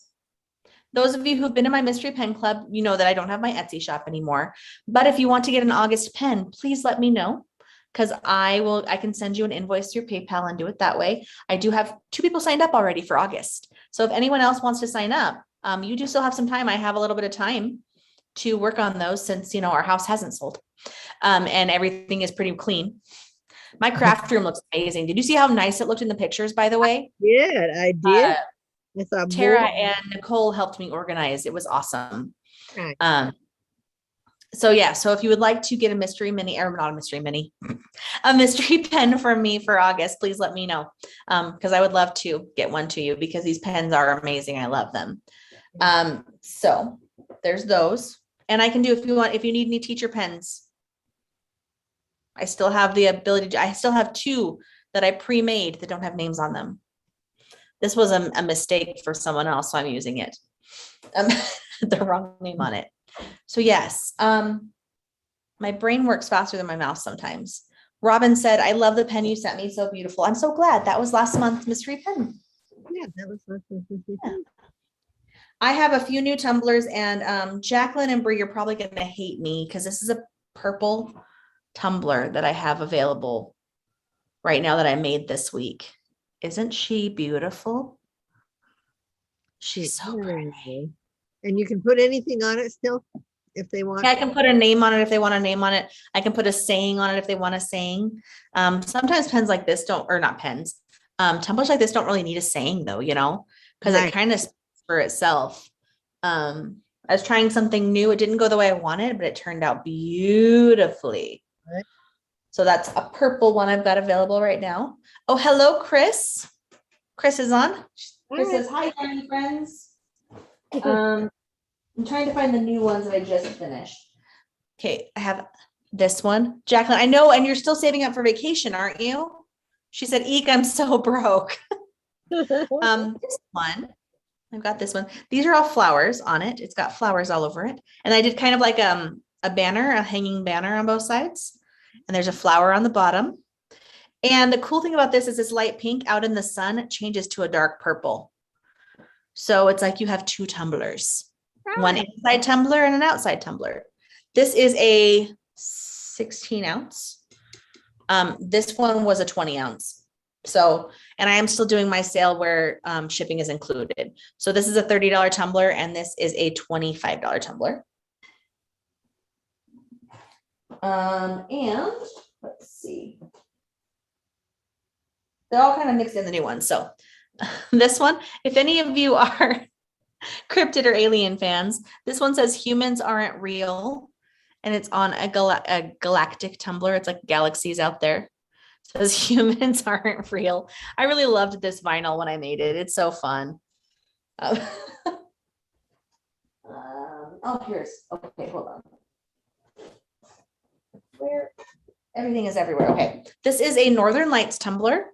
Speaker 1: those of you who've been in my mystery pen club, you know that I don't have my Etsy shop anymore. But if you want to get an August pen, please let me know, because I can send you an invoice through PayPal and do it that way. I do have 2 people signed up already for August. So if anyone else wants to sign up, you do still have some time. I have a little bit of time to work on those since, our house hasn't sold and everything is pretty clean. My craft room looks amazing. Did you see how nice it looked in the pictures, by the way?
Speaker 2: Yeah, I did.
Speaker 1: Tara and Nicole helped me organize. It was awesome.
Speaker 2: Right.
Speaker 1: So if you would like to get a mystery mini, or not a mystery mini, a mystery pen from me for August, please let me know. Because I would love to get one to you, because these pens are amazing. I love them. So there's those. And I can do, if you need any teacher pens, I still have the ability to, I still have 2 that I pre-made that don't have names on them. This was a mistake for someone else, so I'm using it. The wrong name on it. So yes, my brain works faster than my mouth sometimes. Robin said, I love the pen you sent me. So beautiful. I'm so glad. That was last month's mystery pen.
Speaker 2: Yeah, that was last month's mystery pen.
Speaker 1: I have a few new tumblers, and Jacqueline and Bree, you're probably going to hate me because this is a purple tumbler that I have available right now that I made this week. Isn't she beautiful? She's so pretty.
Speaker 2: And you can put anything on it still if they want.
Speaker 1: Yeah, I can put a name on it if they want a name on it. I can put a saying on it if they want a saying. Sometimes pens like this don't, or not pens, tumblers like this don't really need a saying though, because it kind of speaks for itself. I was trying something new. It didn't go the way I wanted, but it turned out beautifully.
Speaker 2: Right.
Speaker 1: So that's a purple one I've got available right now. Oh, hello, Chris. Chris is on. Chris says, hi, honey friends. I'm trying to find the new ones that I just finished. Okay, I have this one. Jacqueline, I know, and you're still saving up for vacation, aren't you? She said, eek, I'm so broke. This one, I've got this one. These are all flowers on it. It's got flowers all over it. And I did kind of like a banner, a hanging banner on both sides. And there's a flower on the bottom. And the cool thing about this is this light pink out in the sun changes to a dark purple. So it's like you have two tumblers, one inside tumbler and an outside tumbler. This is a 16 ounce. This one was a 20 ounce. So, and I am still doing my sale where shipping is included. So this is a $30 tumbler and this is a $25 tumbler. And let's see. They're all kind of mixed in the new ones. So this one, if any of you are cryptid or alien fans, this one says humans aren't real. And it's on a galactic tumbler. It's like galaxies out there. It says humans aren't real. I really loved this vinyl when I made it. It's so fun. Oh, here's, okay, hold on. Where? Everything is everywhere. Okay. This is a Northern Lights tumbler.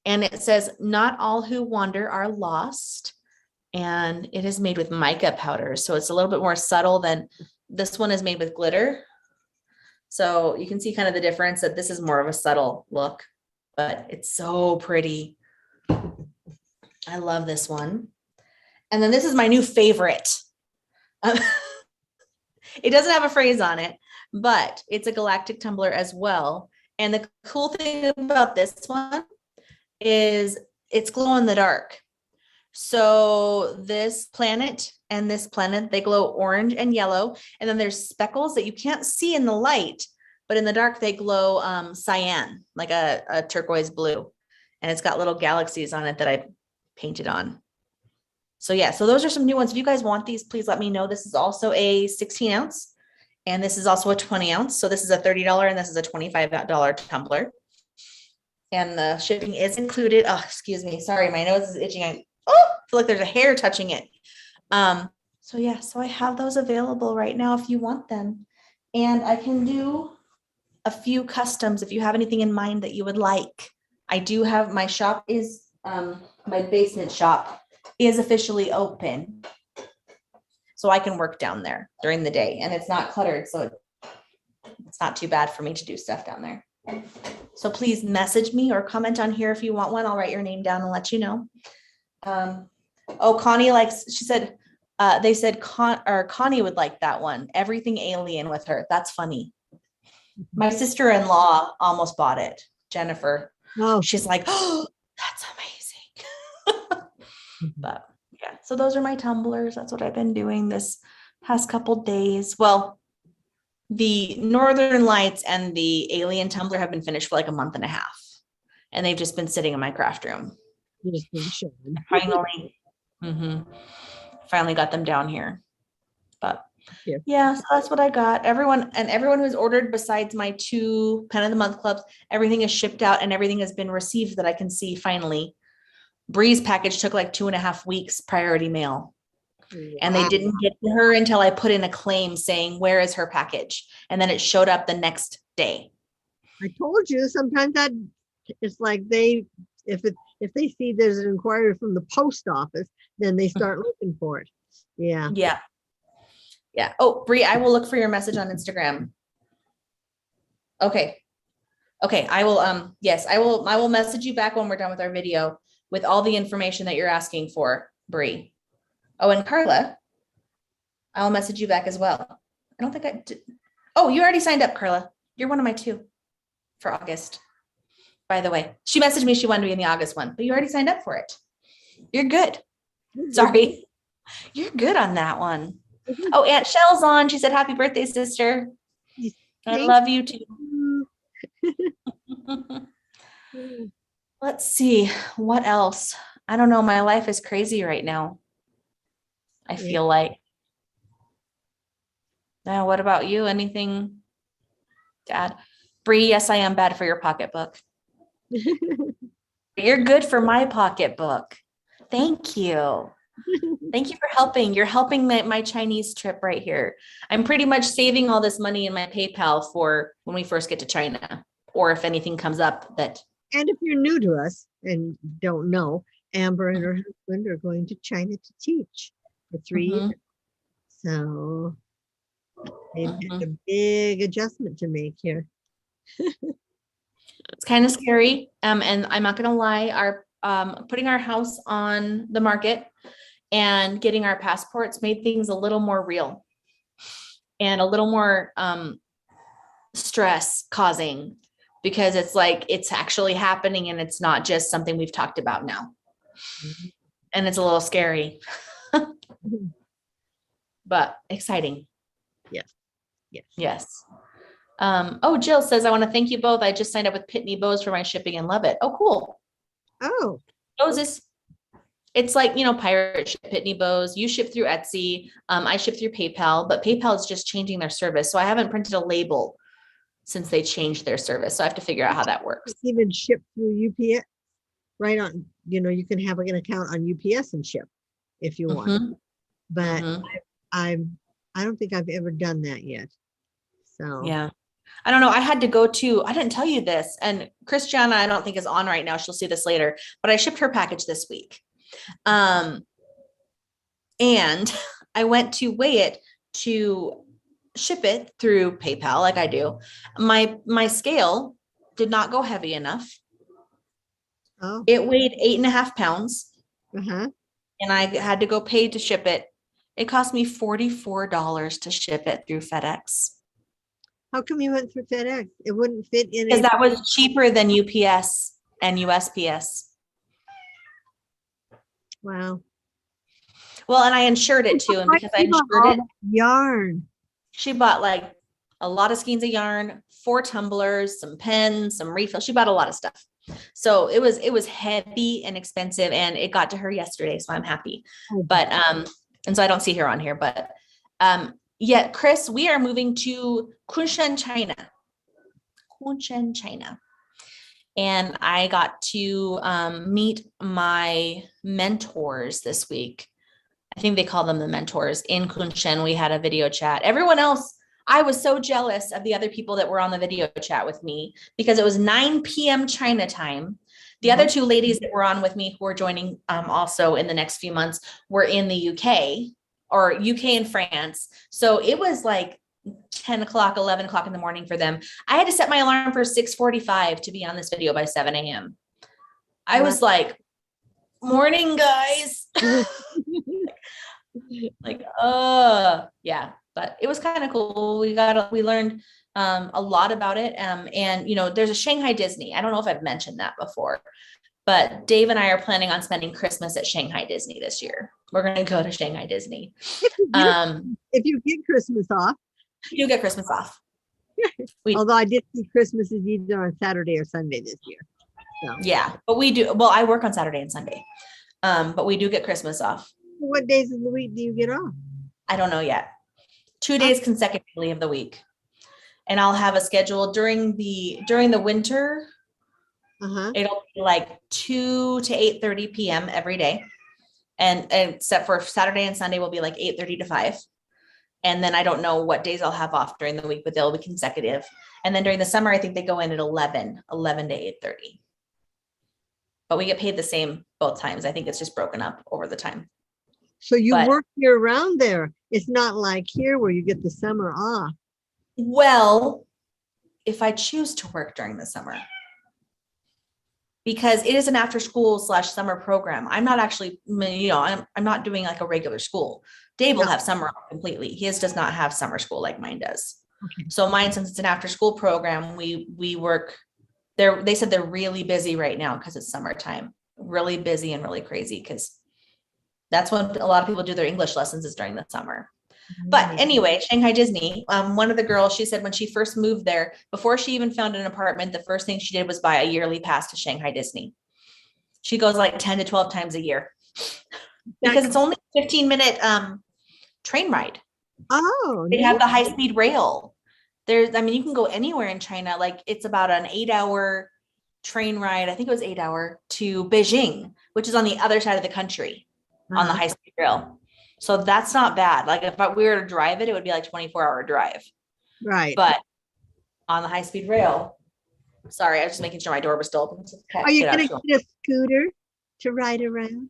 Speaker 1: And it says, not all who wander are lost. And it is made with mica powder. So it's a little bit more subtle than this one is made with glitter. So you can see kind of the difference that this is more of a subtle look, but it's so pretty. I love this one. And then this is my new favorite. It doesn't have a phrase on it, but it's a galactic tumbler as well. And the cool thing about this one is it's glow in the dark. So this planet and this planet, they glow orange and yellow. And then there's speckles that you can't see in the light, but in the dark, they glow cyan, like a turquoise blue. And it's got little galaxies on it that I painted on. So yeah, so those are some new ones. If you guys want these, please let me know. This is also a 16 ounce and this is also a 20 ounce. So this is a $30 and this is a $25 tumbler. And the shipping is included. Oh, excuse me. Sorry, my nose is itching. I feel like there's a hair touching it. So yeah, so I have those available right now if you want them. And I can do a few customs if you have anything in mind that you would like. I do have, my shop is, my basement shop is officially open. So I can work down there during the day and it's not cluttered. So it's not too bad for me to do stuff down there. So please message me or comment on here if you want one. I'll write your name down and let you know. Oh, Connie likes, she said, they said Connie would like that one. Everything alien with her. That's funny. My sister-in-law almost bought it. Jennifer.
Speaker 2: Oh,
Speaker 1: she's like, oh, that's amazing. But yeah, so those are my tumblers. That's what I've been doing this past couple days. Well, the Northern Lights and the alien tumbler have been finished for like a month and a half. And they've just been sitting in my craft room. Finally got them down here. But yeah, so that's what I got. Everyone who's ordered besides my 2 Pen of the Month clubs, everything is shipped out and everything has been received that I can see finally. Bree's package took like 2.5 weeks priority mail. And they didn't get to her until I put in a claim saying, where is her package? And then it showed up the next day.
Speaker 2: I told you sometimes that it's like if they see there's an inquiry from the post office, then they start looking for it. Yeah.
Speaker 1: Yeah. Yeah. Oh, Bree, I will look for your message on Instagram. Okay. Okay. I will, yes, I will message you back when we're done with our video with all the information that you're asking for, Bree. Oh, and Carla, I'll message you back as well. I don't think I did. Oh, you already signed up, Carla. You're one of my 2 for August. By the way, she messaged me. She wanted to be in the August one, but you already signed up for it. You're good. Sorry. You're good on that one. Oh, Aunt Shell's on. She said, happy birthday, sister. I love you too. Let's see. What else? I don't know. My life is crazy right now. I feel like. Now, what about you? Anything to add? Bree, yes, I am bad for your pocketbook. You're good for my pocketbook. Thank you. Thank you for helping. You're helping my Chinese trip right here. I'm pretty much saving all this money in my PayPal for when we first get to China, or if anything comes up that.
Speaker 2: And if you're new to us and don't know, Amber and her husband are going to China to teach for 3 years. So they've had a big adjustment to make here.
Speaker 1: It's kind of scary. And I'm not gonna lie, our putting our house on the market and getting our passports made things a little more real and a little more stress causing, because it's like it's actually happening and it's not just something we've talked about now. And it's a little scary, but exciting.
Speaker 2: Yes. Yes.
Speaker 1: Yes. Oh, Jill says, I want to thank you both. I just signed up with Pitney Bowes for my shipping and love it. Oh, cool.
Speaker 2: Oh.
Speaker 1: Bowes is, it's like, you know, pirate ship, Pitney Bowes. You ship through Etsy. I ship through PayPal, but PayPal is just changing their service. So I haven't printed a label since they changed their service. So I have to figure out how that works.
Speaker 2: Even ship through UPS, right on, you know, you can have an account on UPS and ship if you want. But I don't think I've ever done that yet. So
Speaker 1: yeah. I don't know. I had to go to, I didn't tell you this, and Christiana, I don't think is on right now. She'll see this later, but I shipped her package this week. And I went to weigh it to ship it through PayPal like I do. My scale did not go heavy enough.
Speaker 2: Oh.
Speaker 1: It weighed 8.5 pounds.
Speaker 2: Uh-huh.
Speaker 1: And I had to go pay to ship it. It cost me $44 to ship it through FedEx.
Speaker 2: How come you went through FedEx? It wouldn't fit in.
Speaker 1: Because that was cheaper than UPS and USPS.
Speaker 2: Wow.
Speaker 1: Well, and I insured it too. And because I insured it,
Speaker 2: yarn.
Speaker 1: She bought like a lot of skeins of yarn, 4 tumblers, some pens, some refills. She bought a lot of stuff. So it was heavy and expensive, and it got to her yesterday. So I'm happy. But, and so I don't see her on here, but, yeah, Chris, we are moving to Kunshan, China. Kunshan, China. And I got to meet my mentors this week. I think they call them the mentors in Kunshan. We had a video chat. Everyone else, I was so jealous of the other people that were on the video chat with me because it was 9 p.m. China time. The other 2 ladies that were on with me who are joining also in the next few months were in the UK and France. So it was like 10 o'clock, 11 o'clock in the morning for them. I had to set my alarm for 6:45 to be on this video by 7 a.m. I was like, morning, guys. Like, yeah, but it was kind of cool. We learned a lot about it. And you know, there's a Shanghai Disney. I don't know if I've mentioned that before, but Dave and I are planning on spending Christmas at Shanghai Disney this year. We're going to go to Shanghai Disney.
Speaker 2: If you get Christmas off.
Speaker 1: You get Christmas off.
Speaker 2: Although I did see Christmas is either on Saturday or Sunday this year. So.
Speaker 1: Yeah, but we do. Well, I work on Saturday and Sunday, but we do get Christmas off.
Speaker 2: What days of the week do you get off?
Speaker 1: I don't know yet. 2 days consecutively of the week. And I'll have a schedule during the winter. It'll be like 2 to 8:30 p.m. every day. And except for Saturday and Sunday will be like 8:30 to 5. And then I don't know what days I'll have off during the week, but they'll be consecutive. And then during the summer, I think they go in at 11 to 8:30. But we get paid the same both times. I think it's just broken up over the time.
Speaker 2: So you work year round there. It's not like here where you get the summer off. Well,
Speaker 1: if I choose to work during the summer, because it is an after school / summer program. I'm not actually, you know, I'm not doing like a regular school. Dave will have summer off completely. His does not have summer school like mine does. Okay. So mine, since it's an after school program, we work there. They said they're really busy right now because it's summertime, really busy and really crazy because that's when a lot of people do their English lessons is during the summer. But anyway, Shanghai Disney, one of the girls, she said when she first moved there, before she even found an apartment, the first thing she did was buy a yearly pass to Shanghai Disney. She goes like 10 to 12 times a year because it's only a 15-minute train ride.
Speaker 2: Oh,
Speaker 1: they have the high-speed rail. I mean, you can go anywhere in China. Like it's about an 8-hour train ride. I think it was 8 hour to Beijing, which is on the other side of the country. on the high-speed rail. So that's not bad. Like if we were to drive it, it would be like 24-hour drive.
Speaker 2: Right.
Speaker 1: But on the high-speed rail, sorry, I was just making sure my door was still open.
Speaker 2: Are you going to get a scooter to ride around?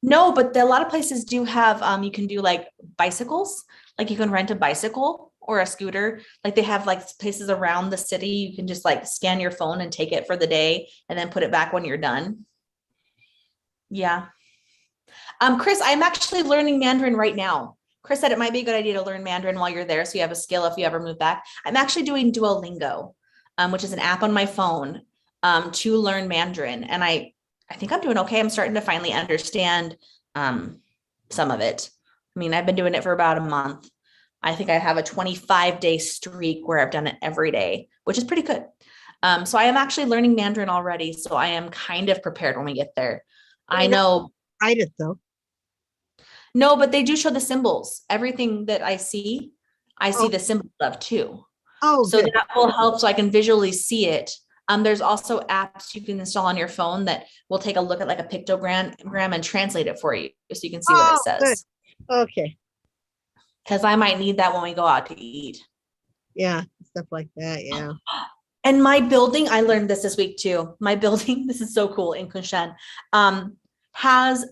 Speaker 1: No, but a lot of places do have, you can do like bicycles, like you can rent a bicycle or a scooter. Like they have like places around the city. You can just like scan your phone and take it for the day and then put it back when you're done. Yeah. Chris, I'm actually learning Mandarin right now. Chris said it might be a good idea to learn Mandarin while you're there, so you have a skill if you ever move back. I'm actually doing Duolingo, which is an app on my phone to learn Mandarin. And I think I'm doing okay. I'm starting to finally understand some of it. I mean, I've been doing it for about a month. I think I have a 25-day streak where I've done it every day, which is pretty good. So I am actually learning Mandarin already. So I am kind of prepared when we get there. I know.
Speaker 2: Write it though.
Speaker 1: No, but they do show the symbols. Everything that I see the symbols of too.
Speaker 2: Oh,
Speaker 1: so
Speaker 2: good.
Speaker 1: That will help so I can visually see it. There's also apps you can install on your phone that will take a look at like a pictogram and translate it for you so you can see what it says.
Speaker 2: Good. Okay.
Speaker 1: Because I might need that when we go out to eat.
Speaker 2: Yeah, stuff like that. Yeah.
Speaker 1: And my building, I learned this week too. My building, this is so cool in Kunshan, has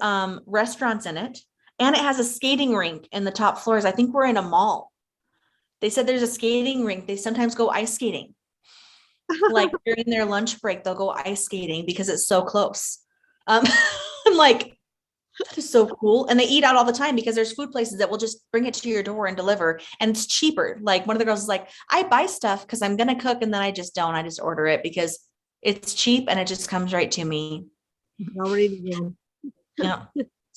Speaker 1: restaurants in it, and it has a skating rink in the top floors. I think we're in a mall. They said there's a skating rink. They sometimes go ice skating. Like during their lunch break, they'll go ice skating because it's so close. I'm like, that is so cool. And they eat out all the time because there's food places that will just bring it to your door and deliver. And it's cheaper. Like one of the girls is like, I buy stuff because I'm going to cook and then I just don't. I just order it because it's cheap and it just comes right to me. Yeah.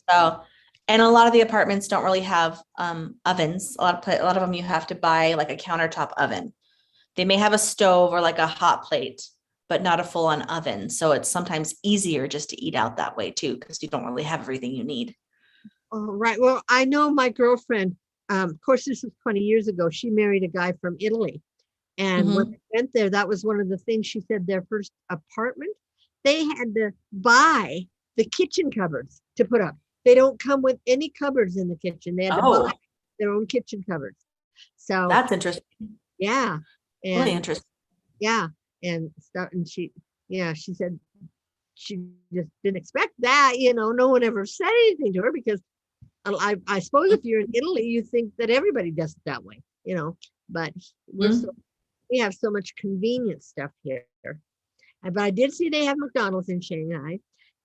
Speaker 1: So, and a lot of the apartments don't really have ovens. A lot of them you have to buy like a countertop oven. They may have a stove or like a hot plate, but not a full-on oven. So it's sometimes easier just to eat out that way too, because you don't really have everything you need.
Speaker 2: Oh, right. Well, I know my girlfriend, of course, this was 20 years ago. She married a guy from Italy. And when they went there, that was one of the things she said, their first apartment, they had to buy the kitchen cupboards to put up. They don't come with any cupboards in the kitchen. They had to buy their own kitchen cupboards. So
Speaker 1: that's interesting.
Speaker 2: Yeah. And
Speaker 1: really interesting.
Speaker 2: Yeah. And stuff. And she said she just didn't expect that, no one ever said anything to her because I suppose if you're in Italy, you think that everybody does it that way, but we have so much convenient stuff here. But I did see they have McDonald's in Shanghai.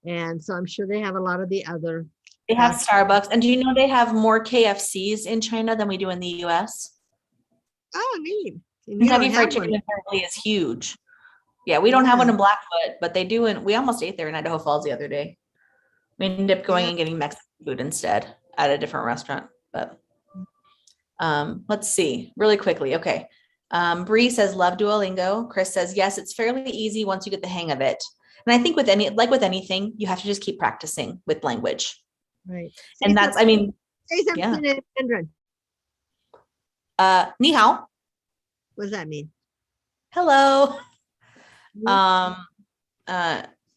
Speaker 2: And so I'm sure they have a lot of the other.
Speaker 1: They have Starbucks. And do you know they have more KFCs in China than we do in the US?
Speaker 2: Oh, neat.
Speaker 1: Kentucky Fried Chicken apparently is huge. Yeah, we don't have one in Blackfoot, but they do. And we almost ate there in Idaho Falls the other day. We ended up going and getting Mexican food instead at a different restaurant. But let's see really quickly. Okay. Bree says, love Duolingo. Chris says, yes, it's fairly easy once you get the hang of it. And I think with anything, you have to just keep practicing with language.
Speaker 2: Right.
Speaker 1: And that's, I mean,
Speaker 2: say something in Mandarin.
Speaker 1: Ni hao.
Speaker 2: What does that mean?
Speaker 1: Hello.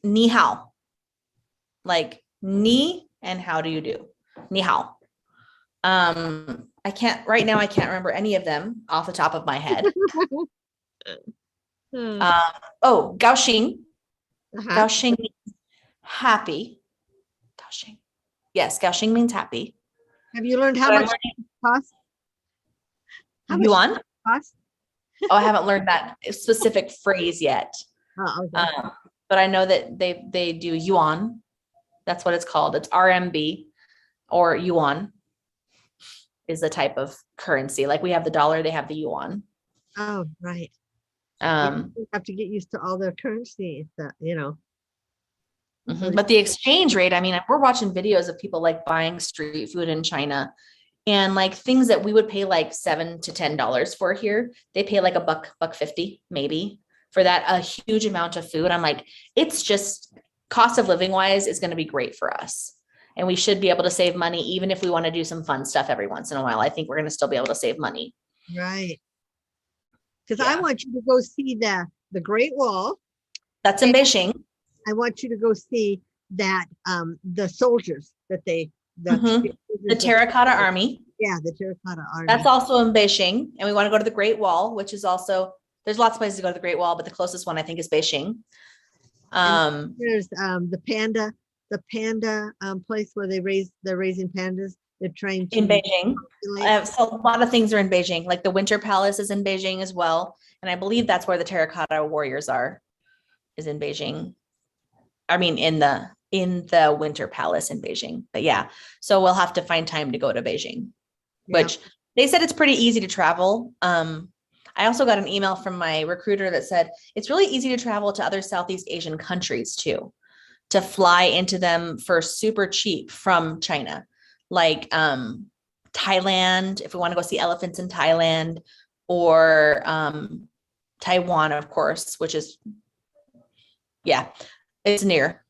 Speaker 1: Ni hao. Like ni and how do you do? Ni hao. I can't remember any of them off the top of my head. Gaoxing. Gaoxing means happy. Gaoxing. Yes, Gaoxing means happy.
Speaker 2: Have you learned how much it costs?
Speaker 1: Yuan? I haven't learned that specific phrase yet.
Speaker 2: Oh, okay.
Speaker 1: But I know that they do yuan. That's what it's called. It's RMB or yuan is the type of currency. Like we have the dollar, they have the yuan.
Speaker 2: Oh, right. You have to get used to all their currency,
Speaker 1: But the exchange rate, I mean, we're watching videos of people like buying street food in China and like things that we would pay like $7 to $10 for here. They pay like $1.50 maybe for that, a huge amount of food. I'm like, it's just cost of living wise is going to be great for us. And we should be able to save money, even if we want to do some fun stuff every once in a while. I think we're going to still be able to save money.
Speaker 2: Right. Because I want you to go see the Great Wall.
Speaker 1: That's in Beijing.
Speaker 2: I want you to go see that the soldiers that they
Speaker 1: The Terracotta Army.
Speaker 2: Yeah, the Terracotta Army.
Speaker 1: That's also in Beijing. And we want to go to the Great Wall, which is also, there's lots of places to go to the Great Wall, but the closest one I think is Beijing.
Speaker 2: There's the panda place where they're raising pandas. They're trying to
Speaker 1: in Beijing. So a lot of things are in Beijing, like the Winter Palace is in Beijing as well. And I believe that's where the Terracotta Warriors is in Beijing. I mean, in the Winter Palace in Beijing. But yeah, so we'll have to find time to go to Beijing, which they said it's pretty easy to travel. I also got an email from my recruiter that said it's really easy to travel to other Southeast Asian countries too, to fly into them for super cheap from China, like Thailand, if we want to go see elephants in Thailand, or Taiwan, of course, which is, yeah, it's near.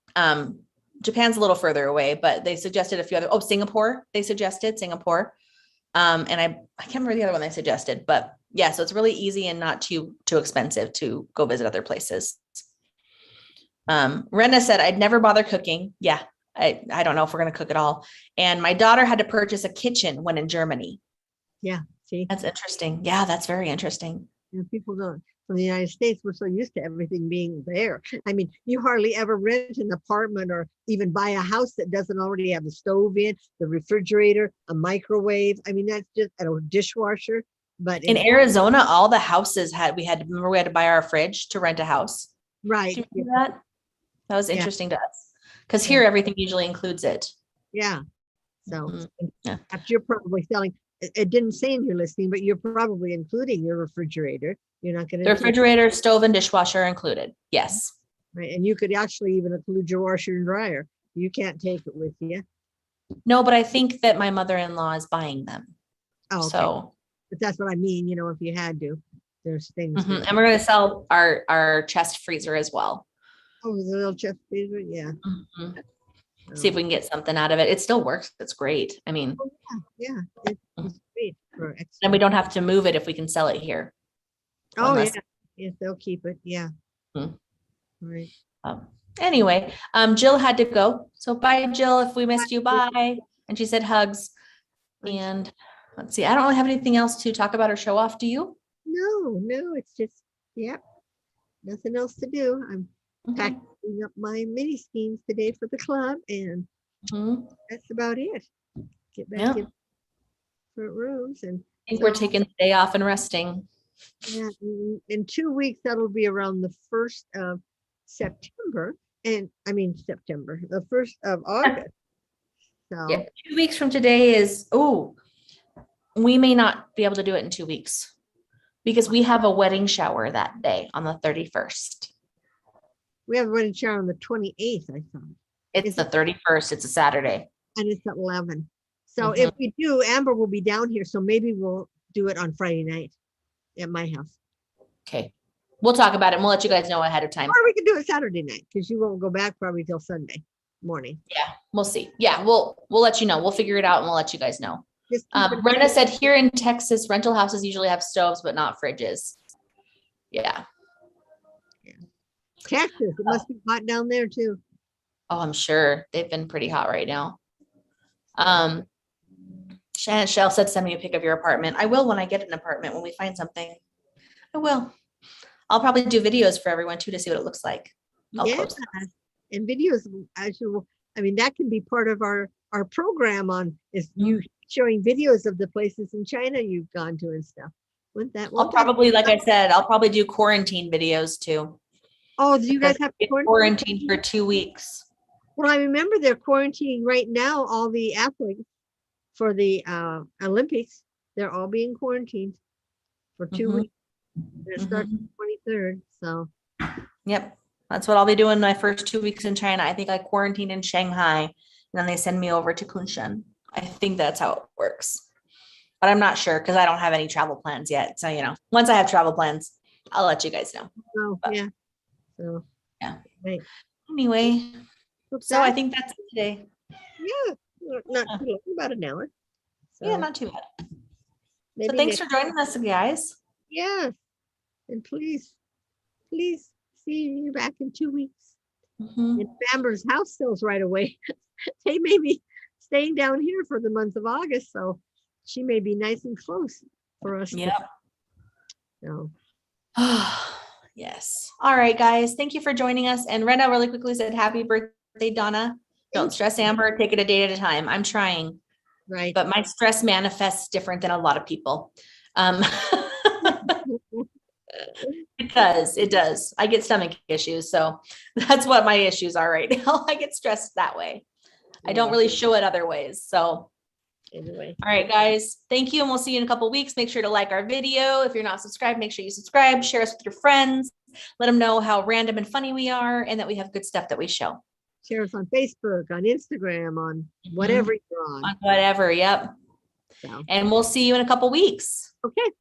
Speaker 1: Japan's a little further away, but they suggested a few other, Singapore, they suggested Singapore. And I can't remember the other one they suggested, but yeah, so it's really easy and not too expensive to go visit other places. Rena said, I'd never bother cooking. Yeah, I don't know if we're going to cook at all. And my daughter had to purchase a kitchen when in Germany.
Speaker 2: Yeah, see,
Speaker 1: that's interesting. Yeah, that's very interesting.
Speaker 2: People don't. From the United States, we're so used to everything being there. I mean, you hardly ever rent an apartment or even buy a house that doesn't already have a stove in, the refrigerator, a microwave. I mean, that's just a dishwasher. But
Speaker 1: in Arizona, all the houses we had to buy our fridge to rent a house.
Speaker 2: Right.
Speaker 1: Do you remember that was interesting to us, because here everything usually includes it.
Speaker 2: Yeah. So you're probably selling. It didn't say in your listing, but you're probably including your refrigerator. You're not going to.
Speaker 1: The refrigerator, stove, and dishwasher are included. Yes.
Speaker 2: Right, and you could actually even include your washer and dryer. You can't take it with you.
Speaker 1: No, but I think that my mother-in-law is buying them. Oh, okay. So.
Speaker 2: But that's what I mean. If you had to, there's things.
Speaker 1: And we're going to sell our chest freezer as well.
Speaker 2: Oh, the little chest freezer, yeah.
Speaker 1: See if we can get something out of it. It still works. It's great. I mean,
Speaker 2: yeah, it's great for extra.
Speaker 1: And we don't have to move it if we can sell it here.
Speaker 2: Oh, yes, they'll keep it. Yeah. Right.
Speaker 1: Anyway, Jill had to go. So bye, Jill. If we missed you, bye. And she said hugs. And let's see, I don't really have anything else to talk about or show off. Do you?
Speaker 2: No, it's just, nothing else to do. I'm packing up my mini schemes today for the club, and that's about it. Get back in front rooms, and
Speaker 1: I think we're taking the day off and resting.
Speaker 2: Yeah, in 2 weeks, that'll be around the 1st of September, the 1st of August. So
Speaker 1: 2 weeks from today is, we may not be able to do it in 2 weeks because we have a wedding shower that day on the 31st.
Speaker 2: We have a wedding shower on the 28th, I thought.
Speaker 1: It's the 31st. It's a Saturday.
Speaker 2: And it's at 11. So if we do, Amber will be down here. So maybe we'll do it on Friday night at my house.
Speaker 1: Okay. We'll talk about it and we'll let you guys know ahead of time.
Speaker 2: Or we can do it Saturday night because you won't go back probably till Sunday morning.
Speaker 1: Yeah, we'll see. Yeah, we'll let you know. We'll figure it out and we'll let you guys know. Brenda said here in Texas, rental houses usually have stoves, but not fridges. Yeah.
Speaker 2: Texas, it must be hot down there too.
Speaker 1: Oh, I'm sure they've been pretty hot right now. Shell said, send me a pic of your apartment. I will when I get an apartment, when we find something. I will. I'll probably do videos for everyone too to see what it looks like.
Speaker 2: And videos, that can be part of our program is you showing videos of the places in China you've gone to and stuff.
Speaker 1: I'll probably, like I said, I'll probably do quarantine videos too.
Speaker 2: Oh, do you guys have to
Speaker 1: quarantine for 2 weeks?
Speaker 2: Well, I remember they're quarantining right now, all the athletes for the Olympics. They're all being quarantined for 2 weeks. It starts the 23rd. So,
Speaker 1: yep. That's what I'll be doing my first 2 weeks in China. I think I quarantine in Shanghai and then they send me over to Kunshan. I think that's how it works. But I'm not sure because I don't have any travel plans yet. So, once I have travel plans, I'll let you guys know.
Speaker 2: Oh, yeah. So,
Speaker 1: yeah.
Speaker 2: Right.
Speaker 1: Anyway, so I think that's it today.
Speaker 2: Yeah. Not too long, about an hour.
Speaker 1: So, yeah, not too bad. So thanks for joining us, guys.
Speaker 2: Yeah. And please see you back in 2 weeks. If Amber's house sells right away, they maybe staying down here for the month of August, so she may be nice and close for us.
Speaker 1: Yep.
Speaker 2: So.
Speaker 1: Yes. All right, guys. Thank you for joining us. And Rena really quickly said, happy birthday, Donna. Don't stress, Amber. Take it a day at a time. I'm trying.
Speaker 2: Right.
Speaker 1: But my stress manifests different than a lot of people. It does. I get stomach issues. So that's what my issues are right now. I get stressed that way. I don't really show it other ways. So
Speaker 2: anyway.
Speaker 1: All right, guys. Thank you. And we'll see you in a couple of weeks. Make sure to like our video. If you're not subscribed, make sure you subscribe, share us with your friends, let them know how random and funny we are and that we have good stuff that we show.
Speaker 2: Share us on Facebook, on Instagram, on whatever you're on.
Speaker 1: On whatever. Yep.
Speaker 2: So.
Speaker 1: And we'll see you in a couple of weeks.
Speaker 2: Okay.